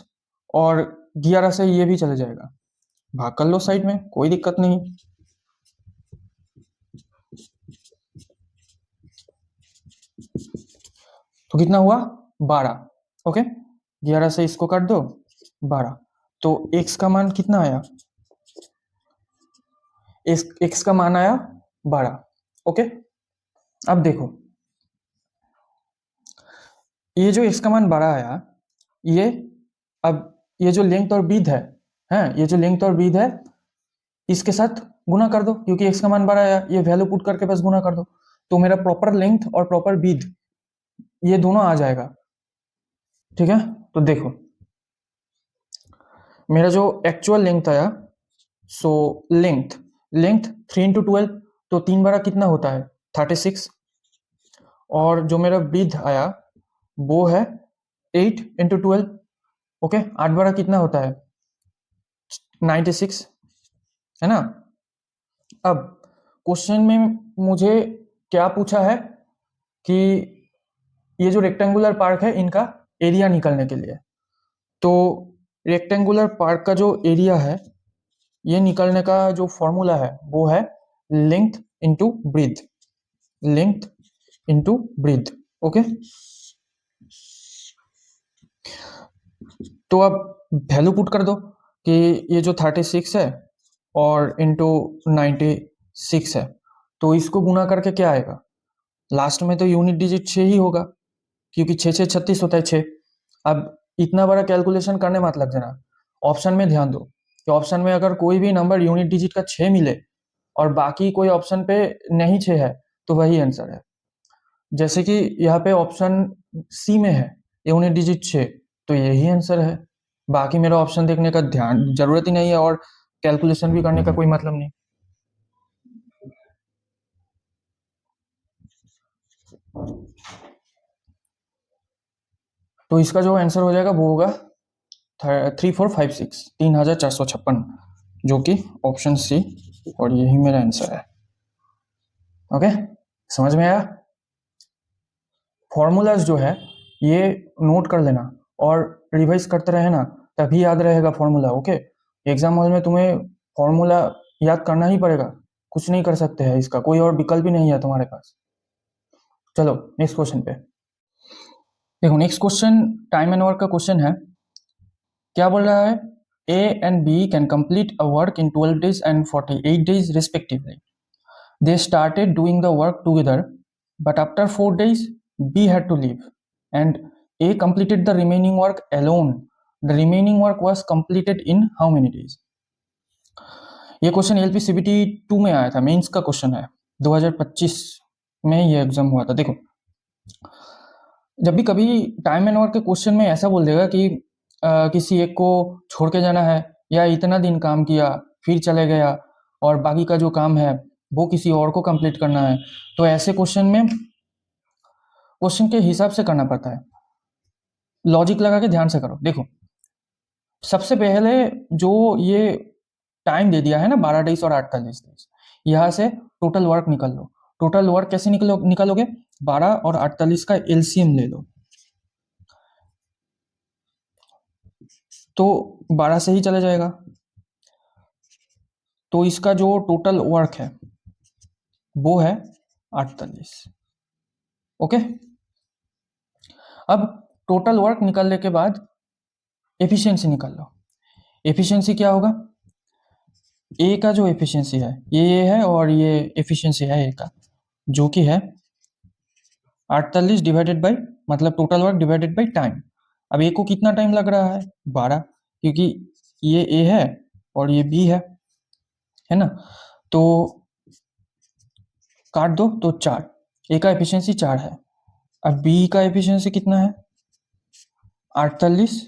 और 11 से ये भी चले जाएगा, भाग कर लो साइड में, कोई दिक्कत नहीं। तो कितना हुआ 12। ओके, 11 से इसको काट दो 12, तो x का मान कितना आया, x का मान आया 12। ओके, अब देखो ये जो x का मान 12 आया, ये अब ये जो लेंथ और ब्रीथ है ये जो लेंथ और ब्रीथ है इसके साथ गुना कर दो, क्योंकि x का मान 12 आया, ये वैल्यू पुट करके बस गुना कर दो, तो मेरा प्रॉपर लेंथ और प्रॉपर ब्रीथ ये दोनों आ जाएगा। ठीक है, तो देखो मेरा जो एक्चुअल लेंथ आया, सो लेंथ 3 इंटू 12, तो 3 बारा कितना होता है 36, और जो मेरा ब्रीथ आया वो है 8 इंटू 12। ओके, 8 बारा कितना होता है 96, है ना। अब क्वेश्चन में मुझे क्या पूछा है कि ये जो रेक्टेंगुलर पार्क है इनका एरिया निकालने के लिए, तो रेक्टेंगुलर पार्क का जो एरिया है ये निकालने का जो फॉर्मूला है वो है length into breadth, length into breadth. Okay, तो अब वैल्यू पुट कर दो कि ये जो 36 है और इंटू 96 है, तो इसको गुना करके क्या आएगा, लास्ट में तो यूनिट डिजिट 6 ही होगा, क्योंकि 6 6 36 होता है 6। अब इतना बड़ा कैलकुलेशन करने मत लग जाना, ऑप्शन में ध्यान दो कि ऑप्शन में अगर कोई भी नंबर यूनिट डिजिट का 6 मिले और बाकी कोई ऑप्शन पे नहीं 6 है तो वही आंसर है। जैसे कि यहाँ पे ऑप्शन सी में है यूनिट डिजिट 6, तो यही आंसर है, बाकी मेरा ऑप्शन देखने का ध्यान जरूरत ही नहीं है और कैलकुलेशन भी करने का कोई मतलब नहीं। तो इसका जो आंसर हो जाएगा वो होगा 3456, 3456, जो कि ऑप्शन सी, और यही मेरा आंसर है। ओके, समझ में आया। फॉर्मूलाज जो है ये नोट कर लेना और रिवाइज करते रहे ना, तभी याद रहेगा फॉर्मूला। ओके, एग्जाम हॉल में तुम्हें फॉर्मूला याद करना ही पड़ेगा, कुछ नहीं कर सकते हैं, इसका कोई और विकल्प ही नहीं है तुम्हारे पास। चलो नेक्स्ट क्वेश्चन पे देखो। Next question time and work का क्वेश्चन है। क्या बोल रहा है, A and B can complete a work in 12 days and 48 days respectively. They started doing the work together, but after 4 days, B had to leave, and A completed the remaining work alone. The remaining work was completed in how many days? ये क्वेश्चन LPCBT 2 में आया था, मेंस का क्वेश्चन है, 2025 में ये एग्जाम हुआ था। देखो, जब भी कभी टाइम एंड वर्क के क्वेश्चन में ऐसा बोल देगा कि किसी एक को छोड़ के जाना है, या इतना दिन काम किया फिर चले गया और बाकी का जो काम है वो किसी और को कंप्लीट करना है, तो ऐसे क्वेश्चन में क्वेश्चन के हिसाब से करना पड़ता है। लॉजिक लगा के ध्यान से करो। देखो, सबसे पहले जो ये टाइम दे दिया है ना 12 और 48, यहाँ से टोटल वर्क निकल लो। टोटल वर्क कैसे निकालोगे? 12 और 48 का एलसीएम ले लो, तो 12 से ही चला जाएगा। तो इसका जो टोटल वर्क है वो है 48। ओके, अब टोटल वर्क निकालने के बाद एफिशिएंसी निकाल लो। एफिशिएंसी क्या होगा? ए का जो एफिशिएंसी है ये है, और ये एफिशिएंसी है ए का, जो कि है 48 डिवाइडेड बाई, मतलब total work divided by time. अब ए को कितना टाइम लग रहा है? 12, क्योंकि ये ए है और ये बी है ना। तो काट दो तो 4, ए का एफिशिएंसी 4 है। अब बी का एफिशिएंसी कितना है? 48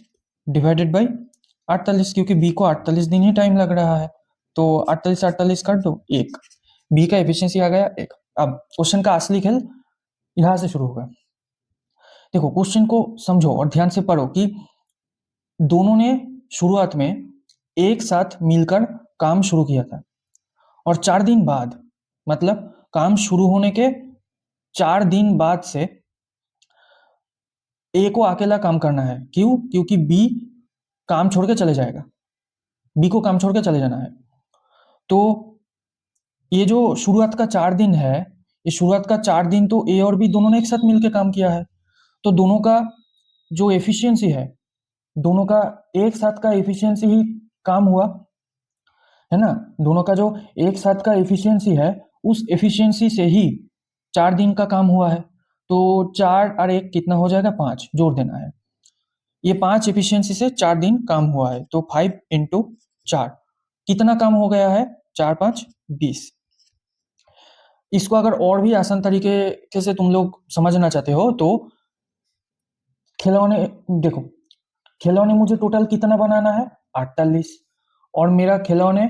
डिवाइडेड बाई 48, क्योंकि बी को 48 दिन ही टाइम लग रहा है, तो 48 काट दो 1, बी का एफिशिएंसी आ गया 1। अब क्वेश्चन का असली खेल यहां से शुरू होगा। देखो, क्वेश्चन को समझो और ध्यान से पढ़ो कि दोनों ने शुरुआत में एक साथ मिलकर काम शुरू किया था, और 4 दिन बाद, मतलब काम शुरू होने के 4 दिन बाद से ए को अकेला काम करना है। क्यों? क्योंकि बी काम छोड़ के चले जाएगा, बी को काम छोड़ के चले जाना है। तो ये जो शुरुआत का 4 दिन है, ये शुरुआत का 4 दिन तो ए और बी दोनों ने एक साथ मिलकर काम किया है, तो दोनों का जो एफिशिएंसी है, दोनों का एक साथ का एफिशिएंसी ही काम हुआ है ना। दोनों का जो एक साथ का एफिशिएंसी है, उस एफिशिएंसी से ही 4 दिन का काम हुआ है। तो 4 और 1 कितना हो जाएगा? 5 जोड़ देना है। ये 5 एफिशिएंसी से 4 दिन काम हुआ है, तो 5 इंटू 4 कितना काम हो गया है? 4 5 20। इसको अगर और भी आसान तरीके से तुम लोग समझना चाहते हो तो खिलौने, देखो खिलौने मुझे टोटल कितना बनाना है? 48, और मेरा खिलौने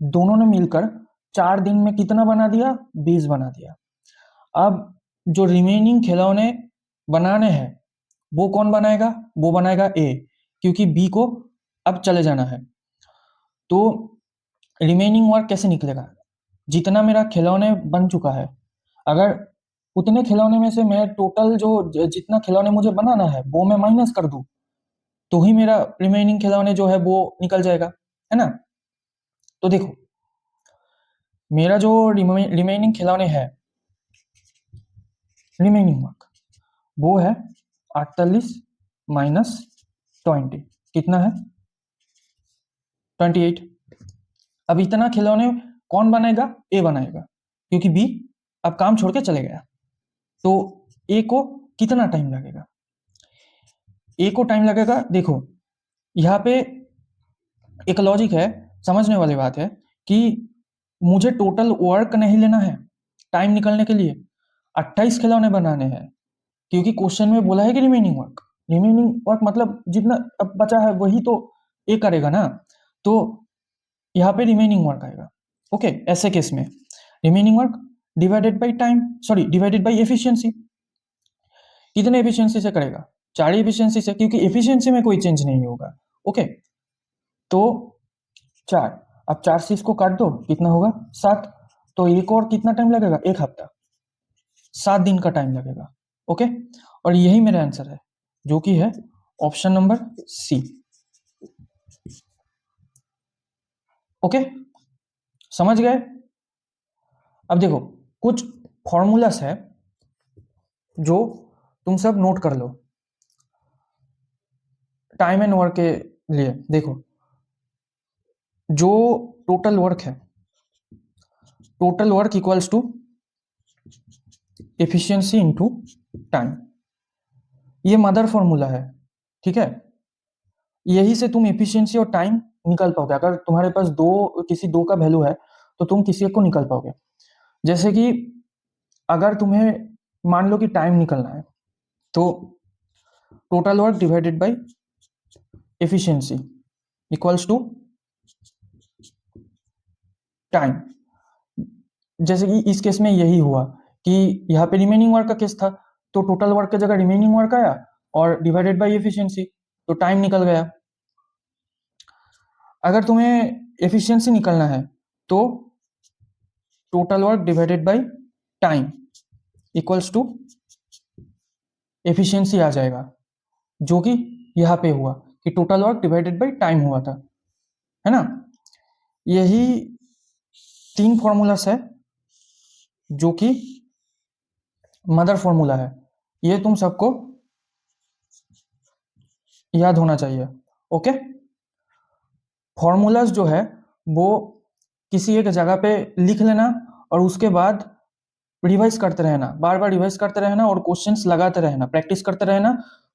दोनों ने मिलकर 4 दिन में कितना बना दिया? 20 बना दिया। अब जो रिमेनिंग खिलौने बनाने हैं वो कौन बनाएगा? वो बनाएगा ए, क्योंकि बी को अब चले जाना है। तो रिमेनिंग वर्क कैसे निकलेगा? जितना मेरा खिलौने बन चुका है, अगर उतने खिलौने में से मैं टोटल जो जितना खिलौने मुझे बनाना है वो मैं माइनस कर दूं, तो ही मेरा रिमेनिंग खिलौने जो है वो निकल जाएगा, है ना। तो देखो, मेरा जो रिमेनिंग खिलौने है, रिमेनिंग वर्क, वो है 48 माइनस 20, कितना है? 28। अब इतना खिलौने कौन बनाएगा? ए बनाएगा, क्योंकि बी अब काम छोड़ के चले गया। तो ए को कितना टाइम लगेगा? ए को टाइम लगेगा, देखो यहाँ पे एक लॉजिक है, समझने वाली बात है कि मुझे टोटल वर्क नहीं लेना है टाइम निकलने के लिए, 28 खिलौने बनाने हैं, क्योंकि क्वेश्चन में बोला है कि रिमेनिंग वर्क मतलब जितना अब बचा है वही तो ए करेगा ना, तो यहाँ पे रिमेनिंग वर्क आएगा। ओके, ऐसे केस में remaining work divided by time, sorry divided by efficiency. कितने एफिशिएंसी से करेगा? 4 एफिशिएंसी से, क्योंकि एफिशिएंसी में कोई चेंज नहीं होगा। ओके, तो 4, अब 4 से इसको काट दो, कितना होगा? 7। तो एक और कितना टाइम लगेगा? 1 हफ्ता, 7 दिन का टाइम लगेगा। ओके, और यही मेरा आंसर है, जो कि है ऑप्शन नंबर सी। ओके, समझ गए? अब देखो, कुछ फॉर्मूलास है जो तुम सब नोट कर लो टाइम एंड वर्क के लिए। देखो, जो टोटल वर्क है, total work equals to efficiency into time, ये मदर फॉर्मूला है, ठीक है। यही से तुम एफिशिएंसी और टाइम निकाल पाओगे। अगर तुम्हारे पास किसी दो का वैल्यू है तो तुम किसी एक को निकाल पाओगे। जैसे कि अगर तुम्हें मान लो कि टाइम निकलना है, तो total work divided by efficiency equals to time. जैसे कि इस केस में यही हुआ कि यहाँ पे रिमेनिंग वर्क का केस था, तो टोटल वर्क की जगह रिमेनिंग वर्क आया, और डिवाइडेड बाय एफिशिएंसी, तो टाइम निकल गया। अगर तुम्हें एफिशिएंसी निकलना है तो total work divided by time equals to efficiency आ जाएगा, जो कि यहाँ पे हुआ कि total work divided by time हुआ था, है ना। यही 3 फॉर्मूलास है जो कि मदर फॉर्मूला है, ये तुम सबको याद होना चाहिए। ओके, फॉर्मूलास जो है वो किसी एक जगह पे लिख लेना और उसके बाद रिवाइज करते रहना, बार बार रिवाइज करते रहना और क्वेश्चंस लगाते रहना, प्रैक्टिस करते रहना,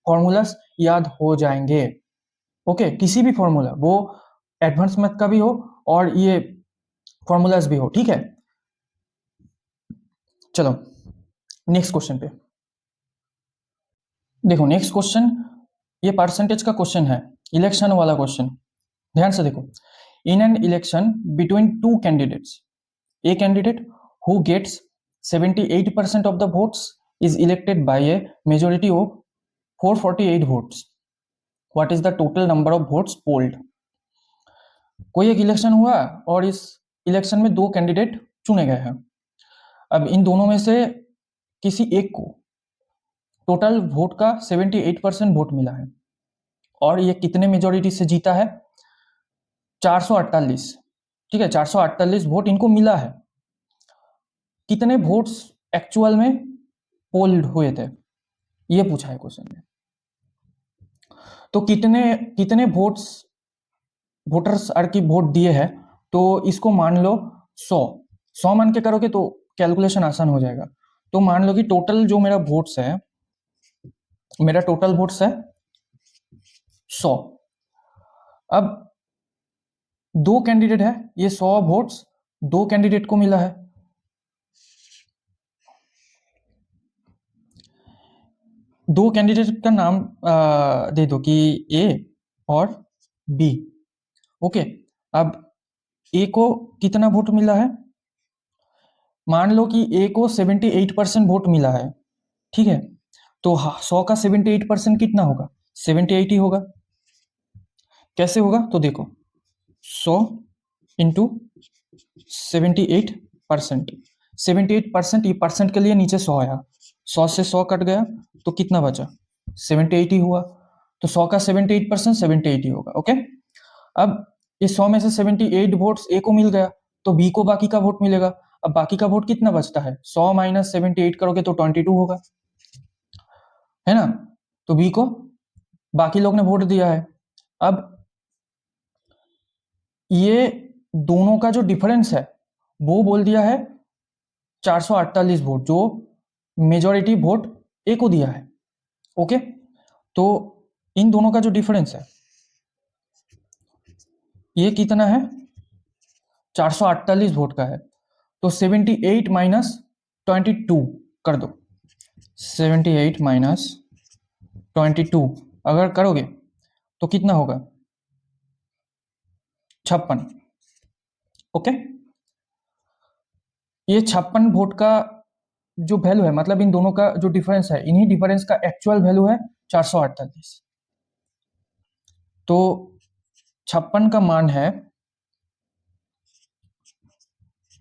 फॉर्मूलास याद हो जाएंगे। ओके, किसी भी फॉर्मूला, वो एडवांस मैथ का भी हो और ये फॉर्मूलास भी हो, ठीक है। चलो नेक्स्ट क्वेश्चन पे देखो। नेक्स्ट क्वेश्चन ये परसेंटेज का क्वेश्चन है, इलेक्शन वाला क्वेश्चन। ध्यान से देखो। In an election between 2 candidates, a candidate who gets 78% of the votes is elected by a majority of 448 votes. What is the total number of votes polled? कोई एक इलेक्शन हुआ और इस इलेक्शन में 2 कैंडिडेट चुने गए हैं। अब इन दोनों में से किसी एक को टोटल वोट का 78% वोट मिला है और ये कितने मेजोरिटी से जीता है? 448। ठीक है, 448 वोट इनको मिला है। कितने वोट्स एक्चुअल में पोल्ड हुए थे, ये पूछा है क्वेश्चन में। तो कितने कितने वोट्स वोटर्स आर की वोट दिए हैं, तो इसको मान लो 100 मान के करोगे तो कैलकुलेशन आसान हो जाएगा। तो मान लो कि टोटल जो मेरा वोट्स है, मेरा टोटल वोट्स है 100। अब 2 कैंडिडेट है, ये 100 वोट्स 2 कैंडिडेट को मिला है। दो कैंडिडेट का नाम दे दो कि ए और बी। ओके, अब ए को कितना वोट मिला है? मान लो कि ए को 78% वोट मिला है, ठीक है। तो 100 का 78% कितना होगा? 78 ही होगा। कैसे होगा? तो देखो 100 इंटू 78%, 78% ये परसेंट के लिए नीचे 100 आया, 100 से 100 कट गया तो कितना बचा? 78 ही हुआ। तो 100 का 78% 78 ही होगा। ओके, अब इस 100 में से 78 वोट्स ए को मिल गया तो बी को बाकी का वोट मिलेगा। अब बाकी का वोट कितना बचता है? 100 माइनस 78 करोगे तो 22 होगा, है ना। तो बी को बाकी लोग ने वोट दिया है। अब ये दोनों का जो डिफरेंस है वो बोल दिया है 448 वोट, जो मेजॉरिटी वोट ए को दिया है। ओके, तो इन दोनों का जो डिफरेंस है ये कितना है? 448 वोट का है। तो 78 माइनस 22 कर दो, 78 माइनस 22 अगर करोगे तो कितना होगा? 56। ओके, ये 56 वोट का जो वैल्यू है, मतलब इन दोनों का जो डिफरेंस है, इन्हीं डिफरेंस का एक्चुअल वैल्यू है 448। तो 56 का मान है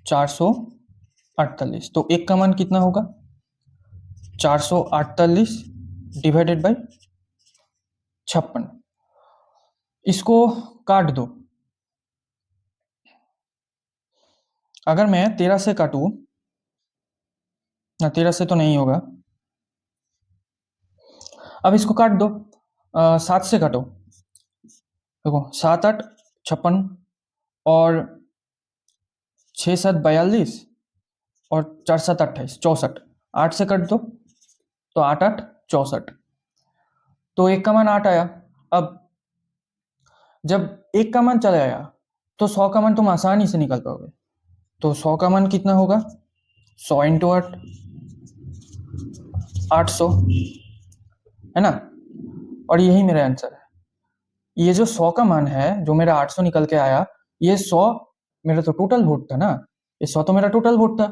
448। तो एक का मान कितना होगा? 448 डिवाइडेड बाय 56। इसको काट दो। अगर मैं 13 से काटूं ना, 13 से तो नहीं होगा। अब इसको काट दो, 7 से काटो। देखो 7 8 56 और 6 7 42 और 4 7 28 64। 8 से कट दो तो 8 8 64। तो एक का मान 8 आया। अब जब एक का मान चला आया तो 100 का मान तुम आसानी से निकाल पाओगे। तो 100 का मान कितना होगा? 100 इंटू 8, 800, है ना। और यही मेरा आंसर है। ये जो 100 का मान है, जो मेरा 800 निकल के आया, ये 100 मेरा तो टोटल वोट था ना, ये 100 तो मेरा टोटल वोट था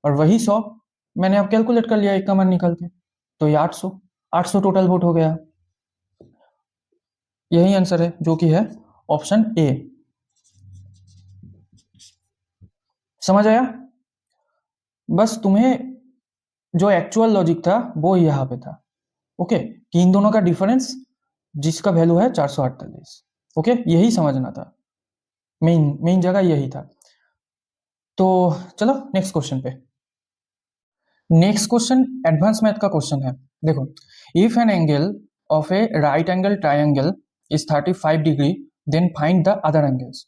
और वही 100 मैंने अब कैलकुलेट कर लिया एक का मान निकल के, तो ये 800। 800 टोटल वोट हो गया। यही आंसर है जो कि है ऑप्शन ए। समझ आया? बस तुम्हें जो एक्चुअल लॉजिक था वो यहाँ पे था। ओके, कि इन दोनों का डिफरेंस जिसका वैल्यू है 448। ओके, यही समझना था, मेन मेन जगह यही था। तो चलो नेक्स्ट क्वेश्चन पे। नेक्स्ट क्वेश्चन एडवांस मैथ का क्वेश्चन है। देखो, if an angle of a right angle triangle is 35 degree then find the other angles.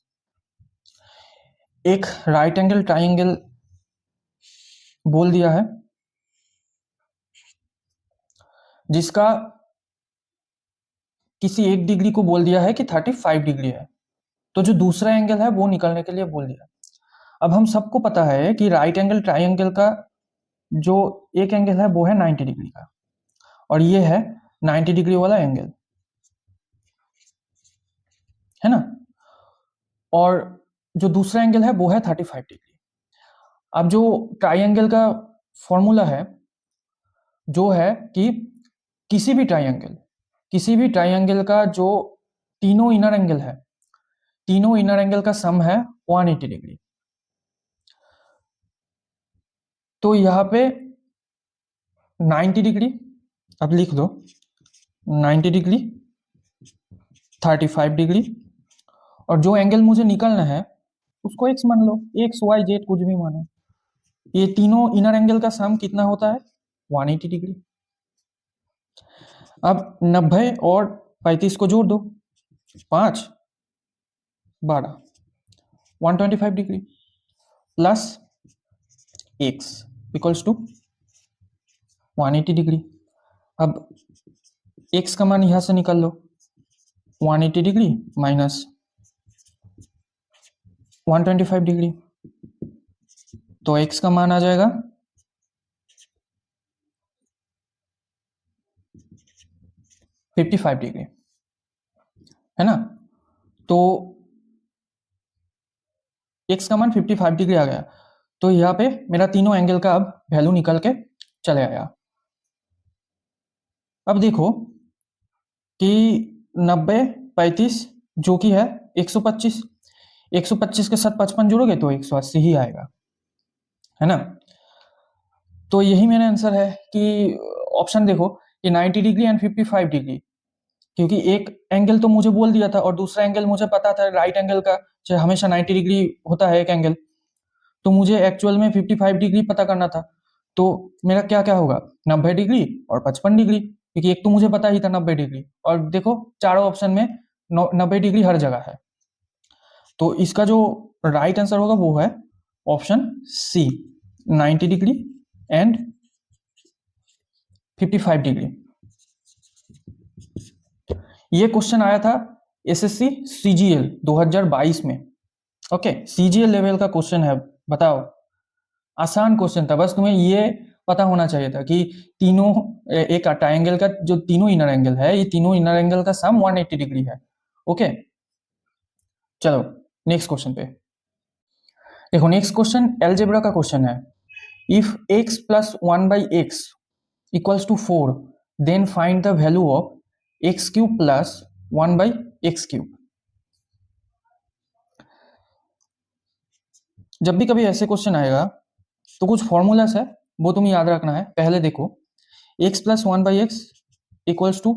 एक राइट एंगल ट्राइंगल बोल दिया है जिसका किसी एक डिग्री को बोल दिया है कि 35 डिग्री है, तो जो दूसरा एंगल है वो निकालने के लिए बोल दिया। अब हम सबको पता है कि राइट एंगल ट्राइंगल का जो एक एंगल है वो है 90 डिग्री का, और ये है 90 डिग्री वाला एंगल, है ना। और जो दूसरा एंगल है वो है 35 डिग्री। अब जो ट्राइंगल का फॉर्मूला है जो है कि किसी भी ट्राइंगल का जो तीनों इनर एंगल है, तीनों इनर एंगल का सम है 180 डिग्री। तो यहाँ पे 90 डिग्री, अब लिख दो 90 डिग्री, 35 डिग्री, और जो एंगल मुझे निकालना है उसको एक्स मान लो, एक्स वाई जेड कुछ भी मानो। ये तीनों इनर एंगल का सम कितना होता है? 180 डिग्री। अब 90 और 35 को जोड़ दो, 5 12 125 degree plus X equals to 180 degree. अब एक्स का मान यहां से निकाल लो, 180 डिग्री माइनस 125 डिग्री, तो एक्स का मान आ जाएगा 55 डिग्री, है ना। तो एक्स का मान 55 डिग्री आ गया। तो यहाँ पे मेरा तीनों एंगल का अब वैल्यू निकल के चले आया। अब देखो कि 90 35 जो कि है 125, 125 के साथ 55 जोड़ोगे तो 180 ही आएगा, है ना। तो यही मेरा आंसर है कि ऑप्शन देखो कि 90 डिग्री एंड 55 डिग्री, क्योंकि एक एंगल तो मुझे बोल दिया था और दूसरा एंगल मुझे पता था राइट एंगल का चाहे हमेशा 90 डिग्री होता है एक एंगल, तो मुझे एक्चुअल में 55 डिग्री पता करना था। तो मेरा क्या क्या होगा, 90 डिग्री और 55 डिग्री, क्योंकि एक तो मुझे पता ही था 90 डिग्री, और देखो चारों ऑप्शन में 90 डिग्री हर जगह है। तो इसका जो राइट आंसर होगा वो है option C, 90 degree and 55 degree. ये क्वेश्चन आया था एसएससी सीजीएल 2022 में। ओके, सीजीएल लेवल का क्वेश्चन है, बताओ। आसान क्वेश्चन था, बस तुम्हें ये पता होना चाहिए था कि तीनों एक ट्रायंगल का जो तीनों इनर एंगल है, ये तीनों इनर एंगल का सम 180 डिग्री है। ओके, चलो नेक्स्ट क्वेश्चन पे देखो। नेक्स्ट क्वेश्चन एलजेब्रा का क्वेश्चन है। If x plus 1 by X equals to 4 then find the value of X cube plus 1 by X cube. जब भी कभी ऐसे क्वेश्चन आएगा तो कुछ फॉर्मूलास है वो तुम्हें याद रखना है। पहले देखो, x plus 1 by X equals to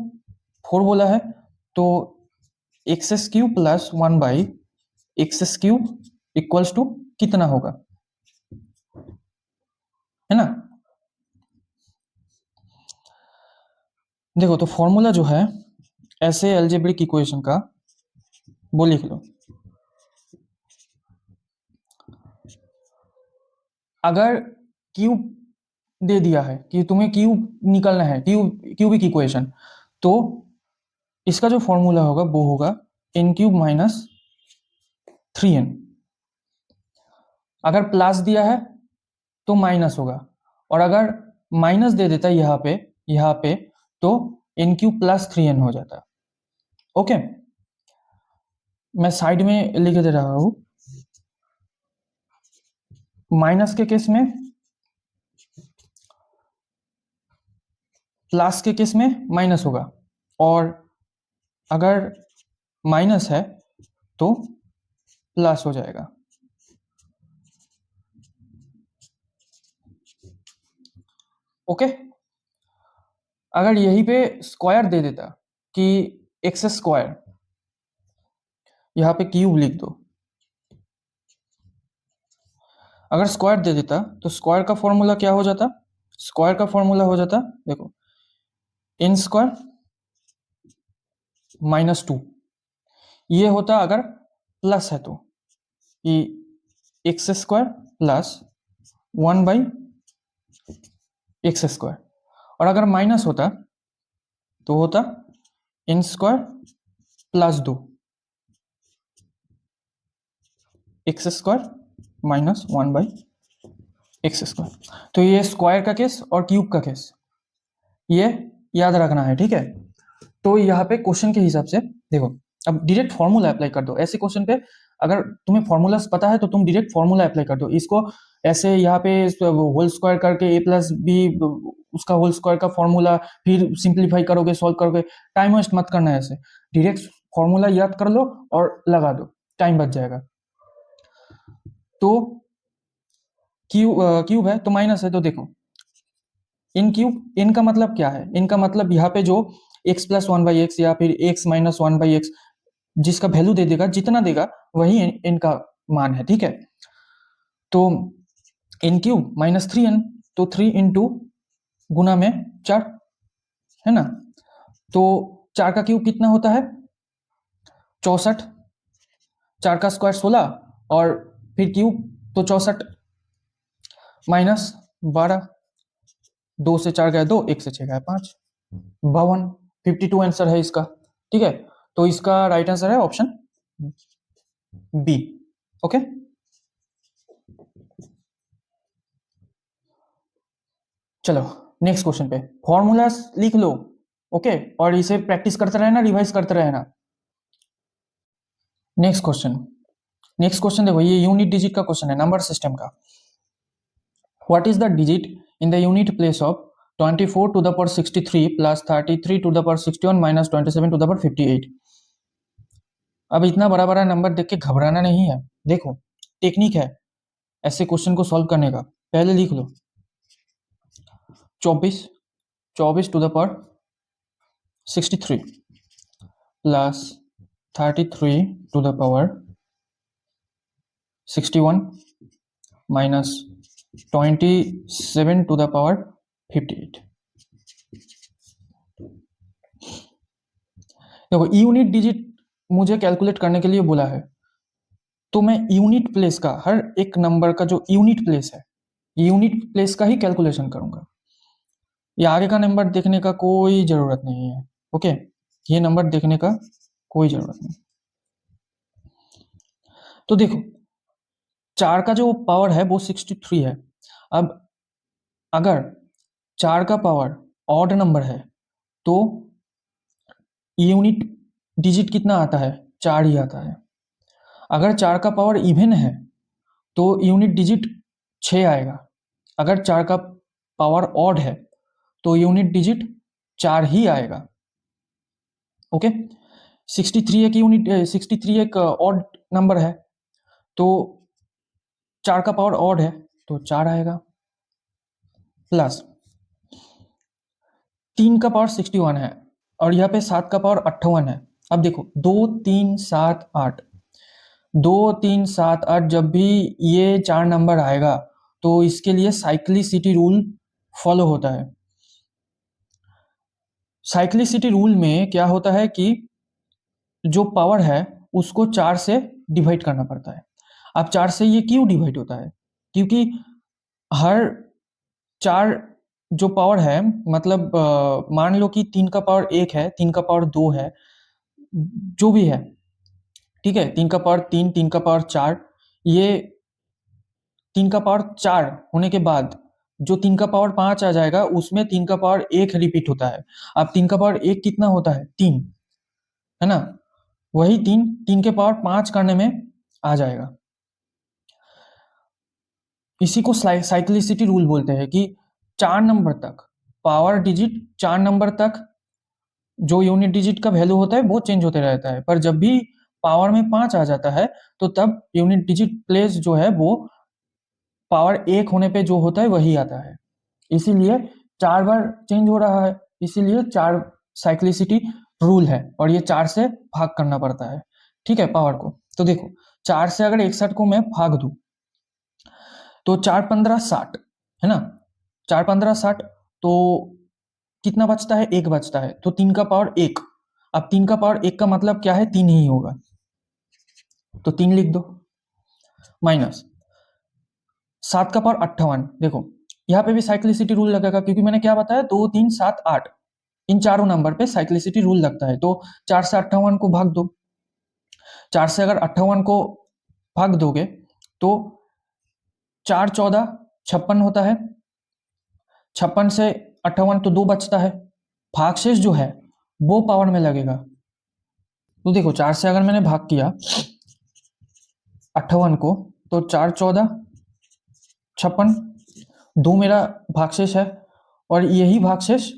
4 बोला है, तो X cube plus 1 by X cube equals to कितना होगा, है ना। देखो, तो फॉर्मूला जो है ऐसे एल्जेब्रिक इक्वेशन का वो लिख लो। अगर क्यूब दे दिया है कि तुम्हें क्यूब निकालना है, क्यूबिक इक्वेशन, तो इसका जो फॉर्मूला होगा वो होगा एन क्यूब माइनस 3n। अगर प्लस दिया है तो माइनस होगा, और अगर माइनस दे देता है यहाँ पे तो एन क्यूब प्लस 3n हो जाता। ओके, मैं साइड में लिख दे रहा हूं। माइनस के केस में प्लस के केस में माइनस होगा, और अगर माइनस है तो प्लस हो जाएगा। ओके, अगर यहीं पे स्क्वायर दे देता कि एक्स स्क्वायर, यहां पे क्यूब लिख दो, अगर स्क्वायर दे देता तो स्क्वायर का फॉर्मूला क्या हो जाता? स्क्वायर का फॉर्मूला हो जाता, देखो, एन स्क्वायर -2, ये होता अगर प्लस है तो ये x square plus 1/x square, और अगर माइनस होता तो होता N square +2 X square -1/x square. तो ये स्क्वायर का केस और क्यूब का केस, ये याद रखना है, ठीक है। तो यहाँ पे क्वेश्चन के हिसाब से देखो, अब डायरेक्ट फॉर्मूला अप्लाई कर दो ऐसे क्वेश्चन पे। अगर तुम्हें फॉर्मूलास पता है तो तुम डायरेक्ट फॉर्मूला अप्लाई कर दो, इसको ऐसे यहाँ पे होल स्क्वायर करके a+b उसका होल स्क्वायर का फॉर्मूला फिर सिंप्लीफाई करोगे, सॉल्व करोगे, टाइम वेस्ट मत करना है। ऐसे डायरेक्ट फॉर्मूला याद कर लो और लगा दो, टाइम बच जाएगा। तो क्यूब है तो माइनस है, तो देखो इन क्यूब, इनका मतलब क्या है? इनका मतलब यहाँ पे जो x + 1/x या फिर x - 1/x जिसका वैल्यू दे देगा, जितना देगा वही इनका मान है, ठीक है। तो n क्यूब -3n, तो 3 इंटू गुना में 4 है ना। तो 4 का क्यूब कितना होता है? 64, 4 का स्क्वायर 16 और फिर क्यूब तो 64 -12, 2 से 4 गए 2, 1 से 6 गए 5, 52, 52 आंसर है इसका, ठीक है। तो इसका राइट आंसर है ऑप्शन बी। ओके, चलो नेक्स्ट क्वेश्चन पे। फॉर्मूलास लिख लो, ओके, और इसे प्रैक्टिस करते रहना, रिवाइज करते रहना। नेक्स्ट क्वेश्चन देखो, ये यूनिट डिजिट का क्वेश्चन है, नंबर सिस्टम का। What is the digit in the unit place of 24 to the power 63 plus 33 to the power 61 minus 27 to the power 58? अब इतना बड़ा बड़ा नंबर देख के घबराना नहीं है। देखो टेक्निक है ऐसे क्वेश्चन को सॉल्व करने का। पहले लिख लो 24 to the power 63 plus 33 to the power 61 minus 27 to the power 58। देखो यूनिट डिजिट मुझे कैलकुलेट करने के लिए बोला है, तो मैं यूनिट प्लेस का, हर एक नंबर का जो यूनिट प्लेस है, यूनिट प्लेस का ही कैलकुलेशन करूंगा। ये आगे का नंबर देखने का कोई जरूरत नहीं है, ओके, ये नंबर देखने का कोई जरूरत नहीं। तो देखो 4 का जो पावर है वो 63 है। अब अगर 4 का पावर ऑड नंबर है तो यूनिट डिजिट कितना आता है? 4 ही आता है। अगर 4 का पावर इवन है तो यूनिट डिजिट 6 आएगा। अगर 4 का पावर ऑड है तो यूनिट डिजिट 4 ही आएगा, ओके। 63 एक ऑड नंबर है, तो 4 का पावर ऑड है तो 4 आएगा, प्लस 3 का पावर 61 है और यहाँ पे 7 का पावर 58 है। अब देखो 2 3 7 8, 2 3 7 8 जब भी ये 4 नंबर आएगा तो इसके लिए साइक्लिसिटी रूल फॉलो होता है। साइक्लिसिटी रूल में क्या होता है कि जो पावर है उसको 4 से डिवाइड करना पड़ता है। अब 4 से ये क्यों डिवाइड होता है? क्योंकि हर 4 जो पावर है, मतलब मान लो कि 3 का पावर 1 है, 3 का पावर 2 है, जो भी है, ठीक है, 3 का पावर 3, 3 का पावर 4, ये 3 का पावर 4 होने के बाद जो 3 का पावर 5 आ जाएगा उसमें 3 का पावर 1 रिपीट होता है। अब 3 का पावर 1 कितना होता है? 3, है ना। वही 3 के पावर 5 करने में आ जाएगा। इसी को साइक्लिसिटी रूल बोलते हैं कि 4 नंबर तक पावर डिजिट 4 नंबर तक जो यूनिट डिजिट का वैल्यू होता है वो चेंज होते रहता है, पर जब भी पावर में 5 आ जाता है तो तब यूनिट डिजिट प्लेस जो है वो पावर 1 होने पे जो होता है वही आता है। इसीलिए 4 बार चेंज हो रहा है, इसीलिए 4 साइक्लिसिटी रूल है और ये 4 से भाग करना पड़ता है, ठीक है, पावर को। तो देखो 4 से अगर 61 को मैं भाग दूं तो 4 15 60 है ना, 4 15 60 तो कितना बचता है, 1 बचता है, तो 3 का पावर 1। अब 3 का पावर 1 का मतलब क्या है, 3 ही होगा, तो 3 लिख दो, माइनस 7 का पावर 58। देखो यहाँ पे भी साइक्लिसिटी रूल लगेगा, क्योंकि मैंने क्या बताया, 2 3 7 8 इन चारों नंबर पे साइक्लिसिटी रूल लगता है। तो 4 से 58 को भाग दो, 4 से अगर 58 को भाग दोगे तो 4 14 56 होता है, 56 से 58 तो 2 बचता है, भागशेष जो है वो पावर में लगेगा। तो देखो 4 से अगर मैंने भाग किया 58 को तो 4 14 56, 2 मेरा भागशेष है और यही भागशेष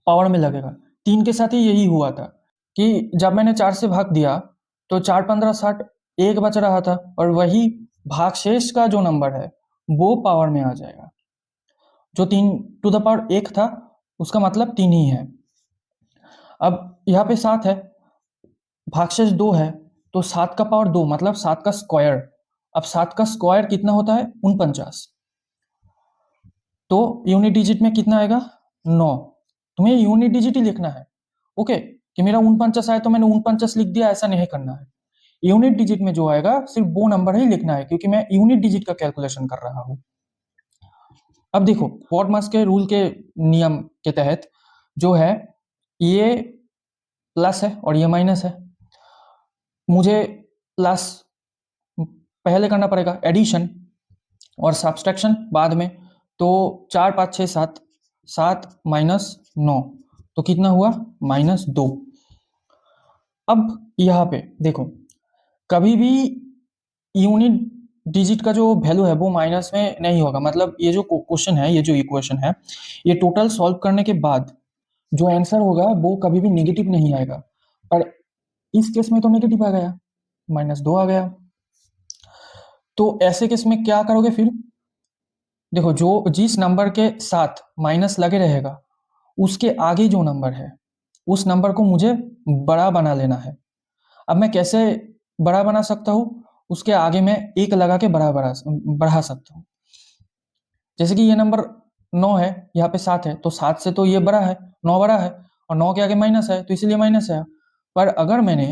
पावर में लगेगा। 3 के साथ ही यही हुआ था कि जब मैंने 4 से भाग दिया तो 4 15 60 1 बच रहा था और वही भागशेष का जो नंबर है वो पावर में आ जाएगा। जो 3 टू द पावर 1 था उसका मतलब 3 ही है। अब यहाँ पे 7 है, भागशेष 2 है, तो 7 का पावर 2 मतलब 7 का स्क्वायर। अब 7 का स्क्वायर कितना होता है, 49, तो यूनिट डिजिट में कितना आएगा, 9। तुम्हें यूनिट डिजिट ही लिखना है, ओके, कि मेरा 49 आया तो मैंने 49 लिख दिया, ऐसा नहीं करना है। यूनिट डिजिट में जो आएगा सिर्फ वो नंबर ही लिखना है, क्योंकि मैं यूनिट डिजिट का कैलकुलेशन कर रहा हूं। अब देखो पॉडमास के रूल के नियम के तहत जो है ये प्लस है और ये माइनस है, मुझे प्लस पहले करना पड़ेगा, एडिशन, और सब्सट्रैक्शन बाद में। तो 4 5 6 7, 7 माइनस 9 तो कितना हुआ, -2। अब यहाँ पे देखो कभी भी यूनिट डिजिट का जो वैल्यू है वो माइनस में नहीं होगा, मतलब ये जो क्वेश्चन है, ये जो इक्वेशन है, ये टोटल सॉल्व करने के बाद जो आंसर होगा वो कभी भी नेगेटिव नहीं आएगा, पर इस केस में तो नेगेटिव आ गया, -2 आ गया। तो ऐसे केस में क्या करोगे फिर, देखो जो जिस नंबर के साथ माइनस लगे रहेगा उसके आगे जो नंबर है उस नंबर को मुझे बड़ा बना लेना है। अब मैं कैसे बड़ा बना सकता हूँ, उसके आगे मैं 1 लगा के बढ़ा सकता हूँ। जैसे कि ये नंबर 9 है, यहाँ पे 7 है, तो 7 से तो ये बड़ा है, 9 बड़ा है, और 9 के आगे माइनस है तो इसीलिए माइनस है। पर अगर मैंने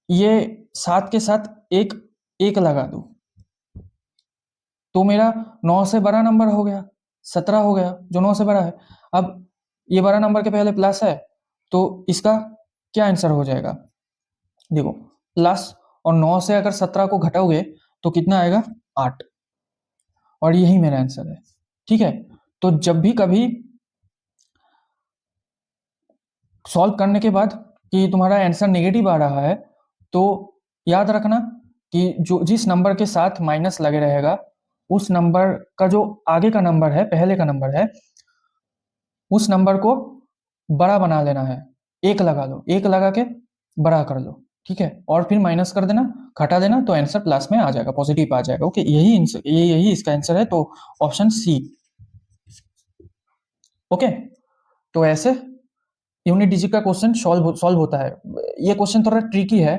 ये 7 के साथ एक लगा दूं तो मेरा 9 से बड़ा नंबर हो गया, 17 हो गया, जो 9 से बड़ा है। अब ये बड़ा नंबर के पहले प्लस है तो इसका क्या आंसर हो जाएगा, देखो प्लस और 9 से अगर 17 को घटाओगे तो कितना आएगा, 8, और यही मेरा आंसर है, ठीक है। तो जब भी कभी सॉल्व करने के बाद कि तुम्हारा आंसर नेगेटिव आ रहा है तो याद रखना कि जो जिस नंबर के साथ माइनस लगे रहेगा उस नंबर का जो आगे का नंबर है, पहले का नंबर है, उस नंबर को बड़ा बना लेना है, 1 लगा लो, 1 लगा के बड़ा कर लो, ठीक है, और फिर माइनस कर देना, घटा देना, तो आंसर प्लस में आ जाएगा, पॉजिटिव आ जाएगा, ओके। यही इसका आंसर है, तो ऑप्शन सी, ओके। तो ऐसे यूनिट डिजिट का क्वेश्चन सॉल्व होता है। ये क्वेश्चन थोड़ा ट्रिकी है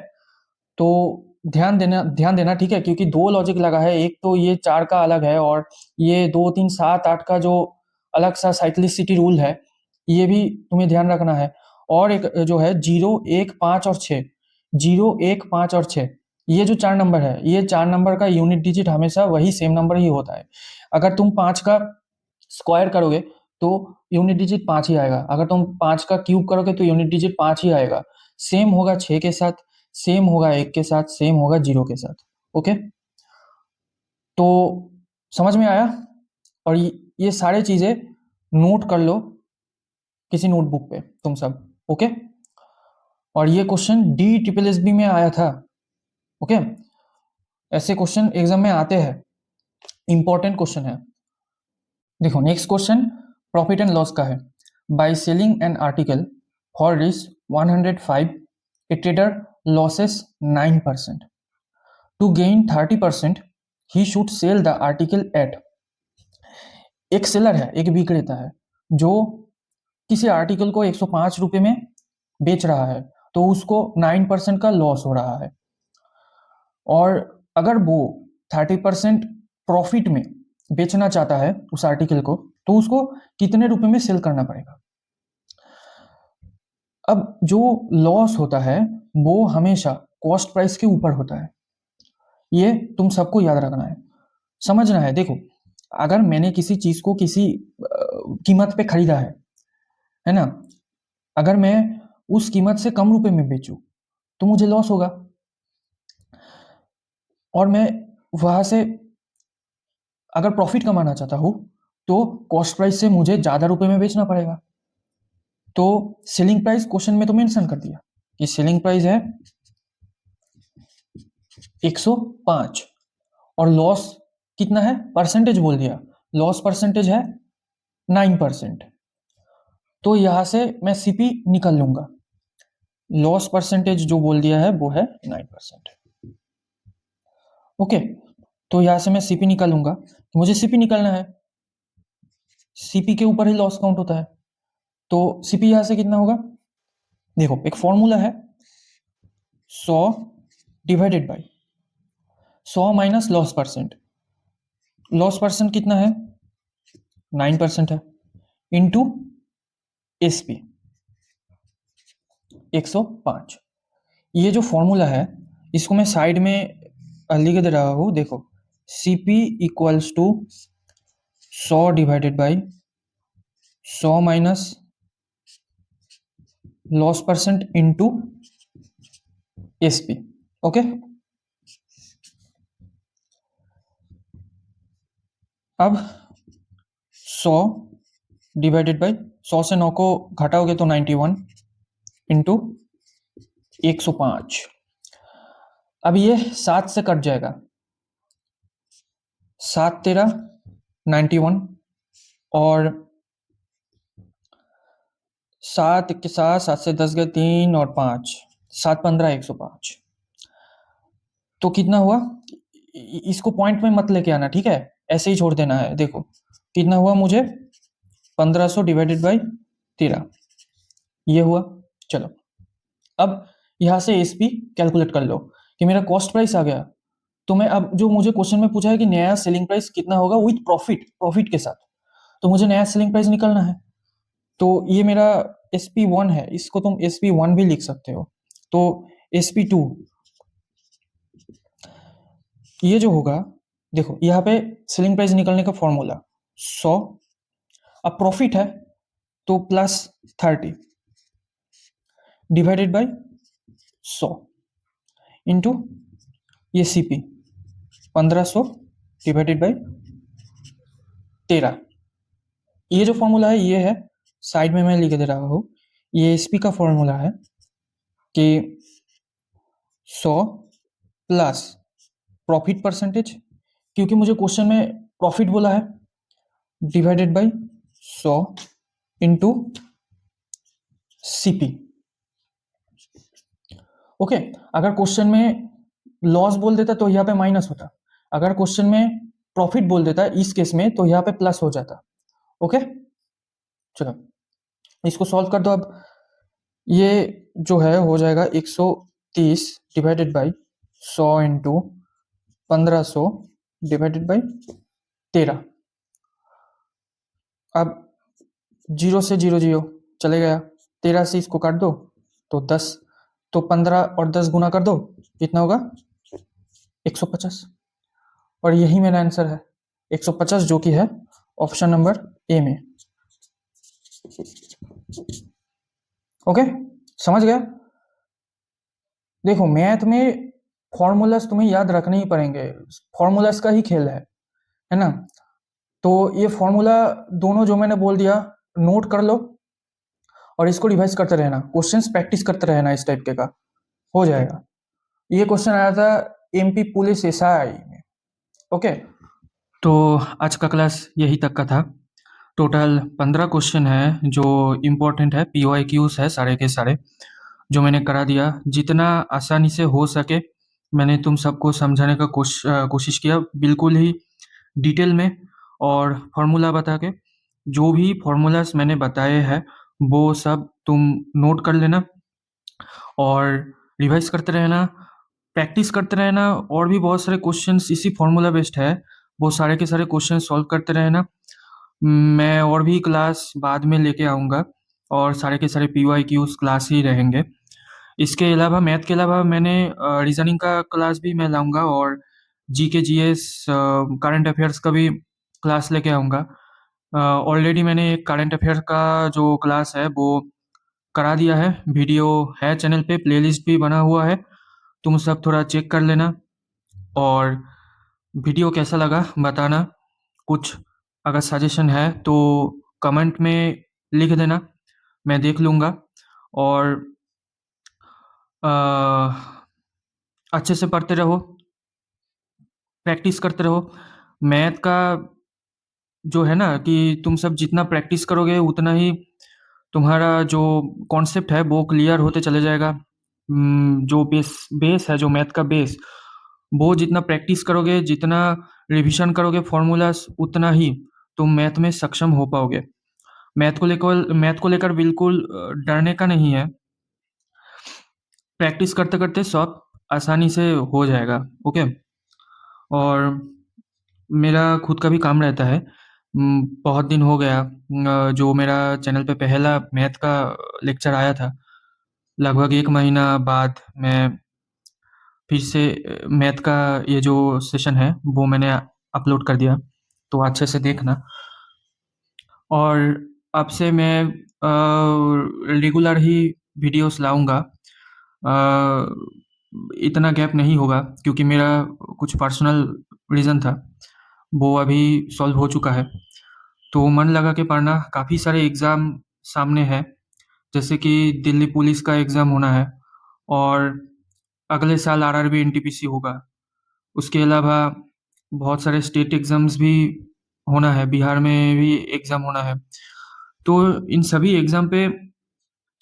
तो ध्यान देना, ठीक है, क्योंकि 2 लॉजिक लगा है, एक तो ये 4 का अलग है और ये 2 3 7 8 का जो अलग सा साइक्लिसिटी रूल है ये भी तुम्हें ध्यान रखना है। और एक जो है 0 1 5 और 6, 0 1 5 और 6, ये जो 4 नंबर है, ये 4 नंबर का यूनिट डिजिट हमेशा वही सेम नंबर ही होता है। अगर तुम 5 का स्क्वायर करोगे तो यूनिट डिजिट 5 ही आएगा, अगर तुम 5 का क्यूब करोगे तो यूनिट डिजिट 5 ही आएगा। सेम होगा 6 के साथ, सेम होगा 1 के साथ, सेम होगा 0 के साथ, ओके। तो समझ में आया, और ये सारे चीजें नोट कर लो किसी नोटबुक पे तुम सब, ओके। और ये क्वेश्चन DSSB में आया था, ओके। ऐसे क्वेश्चन एग्जाम में आते हैं, इंपॉर्टेंट क्वेश्चन है। देखो next question, profit and loss का है। By selling an article for Rs 105 a trader losses 9%। To gain 30% he should sell the article at. एक सेलर है, एक विक्रेता है जो किसी आर्टिकल को 105 रुपये में बेच रहा है, तो उसको 9% का लॉस हो रहा है, और अगर वो 30% प्रॉफिट में बेचना चाहता है उस आर्टिकल को, तो उसको कितने रुपए में सेल करना पड़ेगा। अब जो लॉस होता है वो हमेशा कॉस्ट प्राइस के ऊपर होता है, ये तुम सबको याद रखना है, समझना है। देखो, अगर मैंने किसी चीज को किसी कीमत पे खरीदा है ना, अगर मैं उस कीमत से कम रुपए में बेचूं तो मुझे लॉस होगा, और मैं वहां से अगर प्रॉफिट कमाना चाहता हूं तो कॉस्ट प्राइस से मुझे ज्यादा रुपए में बेचना पड़ेगा। तो सेलिंग प्राइस क्वेश्चन में तो मेंशन कर दिया कि सेलिंग प्राइस है 105 और लॉस कितना है, परसेंटेज बोल दिया, लॉस परसेंटेज है 9%। तो यहां से मैं सीपी निकल लूंगा, लॉस परसेंटेज जो बोल दिया है वो है 9%। ओके, तो यहां से मैं सीपी निकालूंगा, तो मुझे सीपी निकालना है, सीपी के ऊपर ही लॉस काउंट होता है। तो सीपी यहां से कितना होगा, देखो एक फॉर्मूला है 100 divided by 100 minus loss percent. Loss percent कितना है, 9% है, इंटू एसपी 105। ये जो फॉर्मूला है इसको मैं साइड में लिख दे रहा हूं, देखो CP equals to 100 divided by 100 minus loss percent into SP. Okay, अब 100 डिवाइडेड बाई 100 से 9 को घटाओगे तो 91 इंटू 105। अब ये 7 से कट जाएगा, 7 तेरह 91, और 7 के साथ 7 से 10 गए 3 और 5, 7 15 105। तो कितना हुआ, इसको पॉइंट में मत लेके आना, ठीक है, ऐसे ही छोड़ देना है। देखो कितना हुआ मुझे, 1500 डिवाइडेड बाई 13, ये हुआ। चलो अब यहां से एसपी कैलकुलेट कर लो कि मेरा कॉस्ट प्राइस आ गया। तो मैं अब जो मुझे क्वेश्चन में पूछा है कि नया सेलिंग प्राइस कितना होगा विथ प्रॉफिट, प्रॉफिट के साथ, तो मुझे नया सेलिंग प्राइस निकालना है। तो ये मेरा SP1 है, इसको तुम SP1 भी लिख सकते हो। तो SP2 ये जो होगा, देखो यहाँ पे सेलिंग प्राइस निकालने का फॉर्मूला 100, अब प्रॉफिट है तो प्लस 30 डिवाइडेड बाय 100 इंटू ये सीपी 1500 डिवाइडेड बाय 13। ये जो फॉर्मूला है ये है, साइड में मैं लिख दे रहा हूं, ये एसपी का फॉर्मूला है कि 100 प्लस प्रॉफिट परसेंटेज, क्योंकि मुझे क्वेश्चन में प्रॉफिट बोला है, divided by 100 into CP. Okay, अगर क्वेश्चन में लॉस बोल देता तो यहाँ पे माइनस होता, अगर क्वेश्चन में प्रॉफिट बोल देता इस केस में तो यहाँ पे प्लस हो जाता। ओके, चलो इसको सॉल्व कर दो। अब ये जो है हो जाएगा 130 divided by 100 into 1500 divided by 13। अब 0 से 0 0 चले गया, 13 से इसको काट दो तो 10, तो 15 और 10 गुना कर दो, कितना होगा 150, और यही मेरा आंसर है 150, जो कि है ऑप्शन नंबर ए में। ओके, समझ गया। देखो मैथ में फॉर्मूलास तुम्हें याद रखने ही पड़ेंगे, फॉर्मूलास का ही खेल है ना। तो ये फॉर्मूला दोनों जो मैंने बोल दिया नोट कर लो, और इसको रिवाइज करते रहना, क्वेश्चंस प्रैक्टिस करते रहना, इस टाइप के का हो जाएगा। ये क्वेश्चन आया था एमपी पुलिस एसआई में। ओके, तो आज का क्लास यही तक का था। टोटल 15 क्वेश्चन है जो इम्पोर्टेंट है, PYQs है सारे के सारे, जो मैंने करा दिया। जितना आसानी से हो सके मैंने तुम सबको समझाने का कोशिश किया, बिल्कुल ही डिटेल में और फार्मूला बता के। जो भी फार्मूलाज मैंने बताए हैं वो सब तुम नोट कर लेना और रिवाइज करते रहना, प्रैक्टिस करते रहना। और भी बहुत सारे क्वेश्चंस इसी फार्मूला बेस्ड है, वो सारे के सारे क्वेश्चन सॉल्व करते रहना। मैं और भी क्लास बाद में लेके आऊँगा और सारे के सारे PYQs क्लास ही रहेंगे। इसके अलावा मैथ के अलावा मैंने रीजनिंग का क्लास भी मैं लाऊंगा और GK GS करंट अफेयर्स का भी क्लास लेके आऊँगा। ऑलरेडी मैंने एक करंट अफेयर का जो क्लास है वो करा दिया है, वीडियो है चैनल पे, प्लेलिस्ट भी बना हुआ है, तुम सब थोड़ा चेक कर लेना। और वीडियो कैसा लगा बताना, कुछ अगर सजेशन है तो कमेंट में लिख देना, मैं देख लूँगा। और अ, अच्छे से पढ़ते रहो, प्रैक्टिस करते रहो। मैथ का जो है ना कि तुम सब जितना प्रैक्टिस करोगे उतना ही तुम्हारा जो कॉन्सेप्ट है वो क्लियर होते चले जाएगा। जो बेस है, जो मैथ का बेस, वो जितना प्रैक्टिस करोगे, जितना रिवीजन करोगे फॉर्मूलाज, उतना ही तुम मैथ में सक्षम हो पाओगे। मैथ को लेकर बिल्कुल डरने का नहीं है। प्रैक्टिस करते करते सब आसानी से हो जाएगा। ओके। और मेरा खुद का भी काम रहता है। बहुत दिन हो गया जो मेरा चैनल पे पहला मैथ का लेक्चर आया था, लगभग 1 महीना बाद मैं फिर से मैथ का ये जो सेशन है वो मैंने अपलोड कर दिया, तो अच्छे से देखना। और अब से मैं रेगुलर ही वीडियोस लाऊंगा। इतना गैप नहीं होगा क्योंकि मेरा कुछ पर्सनल रीज़न था, वो अभी सॉल्व हो चुका है। तो मन लगा के पढ़ना, काफ़ी सारे एग्ज़ाम सामने हैं, जैसे कि दिल्ली पुलिस का एग्ज़ाम होना है और अगले साल RRB NTPC होगा। उसके अलावा बहुत सारे स्टेट एग्ज़ाम्स भी होना है, बिहार में भी एग्ज़ाम होना है। तो इन सभी एग्ज़ाम पे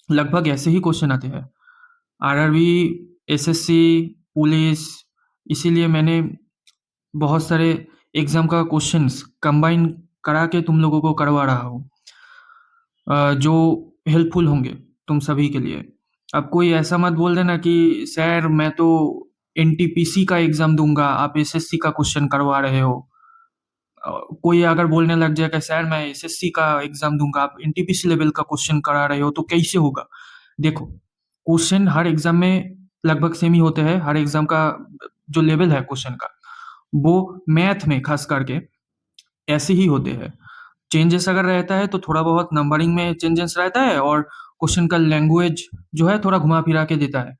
लगभग ऐसे ही क्वेश्चन आते हैं, RRB, SSC, पुलिस। इसीलिए मैंने बहुत सारे एग्ज़ाम का क्वेश्चंस कंबाइन करा के तुम लोगों को करवा रहा हूँ, जो हेल्पफुल होंगे तुम सभी के लिए। अब कोई ऐसा मत बोल देना कि सर मैं तो NTPC का एग्ज़ाम दूंगा, आप SSC का क्वेश्चन करवा रहे हो। कोई अगर बोलने लग जाएगा सर मैं SSC का एग्ज़ाम दूंगा, आप NTPC लेवल का क्वेश्चन करा रहे हो, तो कैसे होगा? देखो, क्वेश्चन हर एग्ज़ाम में लगभग सेम ही होते हैं। हर एग्ज़ाम का जो लेवल है क्वेश्चन का, वो मैथ में खास करके ऐसे ही होते हैं। चेंजेस अगर रहता है तो थोड़ा बहुत नंबरिंग में चेंजेस रहता है और क्वेश्चन का लैंग्वेज जो है थोड़ा घुमा फिरा के देता है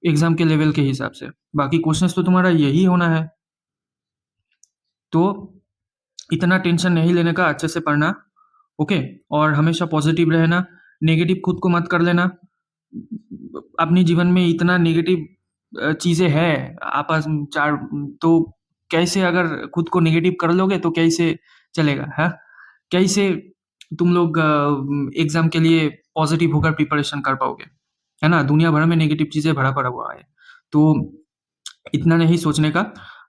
एग्ज़ाम के लेवल के हिसाब से। बाकी क्वेश्चंस तो तुम्हारा यही होना है। तो इतना टेंशन नहीं लेने का, अच्छे से पढ़ना। ओके। और हमेशा पॉजिटिव रहना, नेगेटिव खुद को मत कर लेना। अपने जीवन में इतना नेगेटिव चीज़ें हैं आपस में चार, तो कैसे अगर खुद को नेगेटिव कर लोगे तो कैसे चलेगा? हाँ, कैसे तुम लोग एग्जाम के लिए पॉजिटिव होकर प्रिपरेशन कर पाओगे? है ना, दुनिया भर में नेगेटिव चीज़ें भरा पड़ा हुआ है। तो इतना नहीं सोचने का,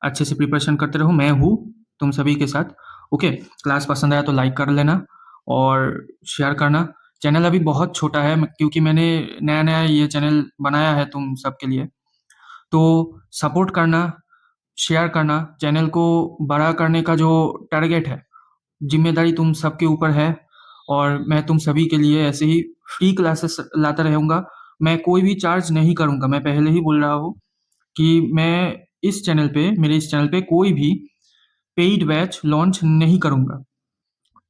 अच्छे से प्रिपरेशन करते रहो। मैं हूँ तुम सभी के साथ। ओके। क्लास पसंद आया तो लाइक कर लेना और शेयर करना। चैनल अभी बहुत छोटा है क्योंकि मैंने नया नया ये चैनल बनाया है तुम सबके लिए, तो सपोर्ट करना, शेयर करना। चैनल को बड़ा करने का जो टारगेट है, जिम्मेदारी तुम सबके ऊपर है। और मैं तुम सभी के लिए ऐसे ही फ्री क्लासेस लाता रहूँगा। मैं कोई भी चार्ज नहीं करूँगा, मैं पहले ही बोल रहा हूँ कि मैं मेरे इस चैनल पे कोई भी पेड बैच लॉन्च नहीं करूँगा।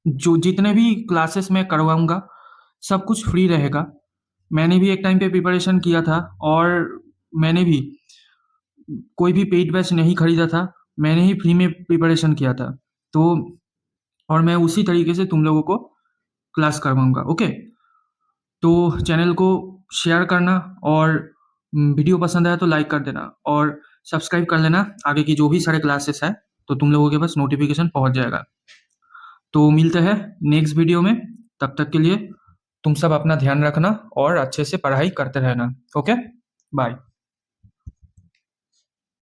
जो जितने भी क्लासेस मैं करवाऊँगा सब कुछ फ्री रहेगा। मैंने भी एक टाइम पे प्रिपरेशन किया था और मैंने भी कोई भी पेड बैच नहीं खरीदा था, मैंने ही फ्री में प्रिपरेशन किया था। तो और मैं उसी तरीके से तुम लोगों को क्लास करवाऊँगा। ओके। तो चैनल को शेयर करना और वीडियो पसंद आया तो लाइक कर देना और सब्सक्राइब कर लेना। आगे की जो भी सारे क्लासेस हैं तो तुम लोगों के पास नोटिफिकेशन पहुंच जाएगा। तो मिलते हैं नेक्स्ट वीडियो में। तब तक के लिए तुम सब अपना ध्यान रखना और अच्छे से पढ़ाई करते रहना। Okay, bye.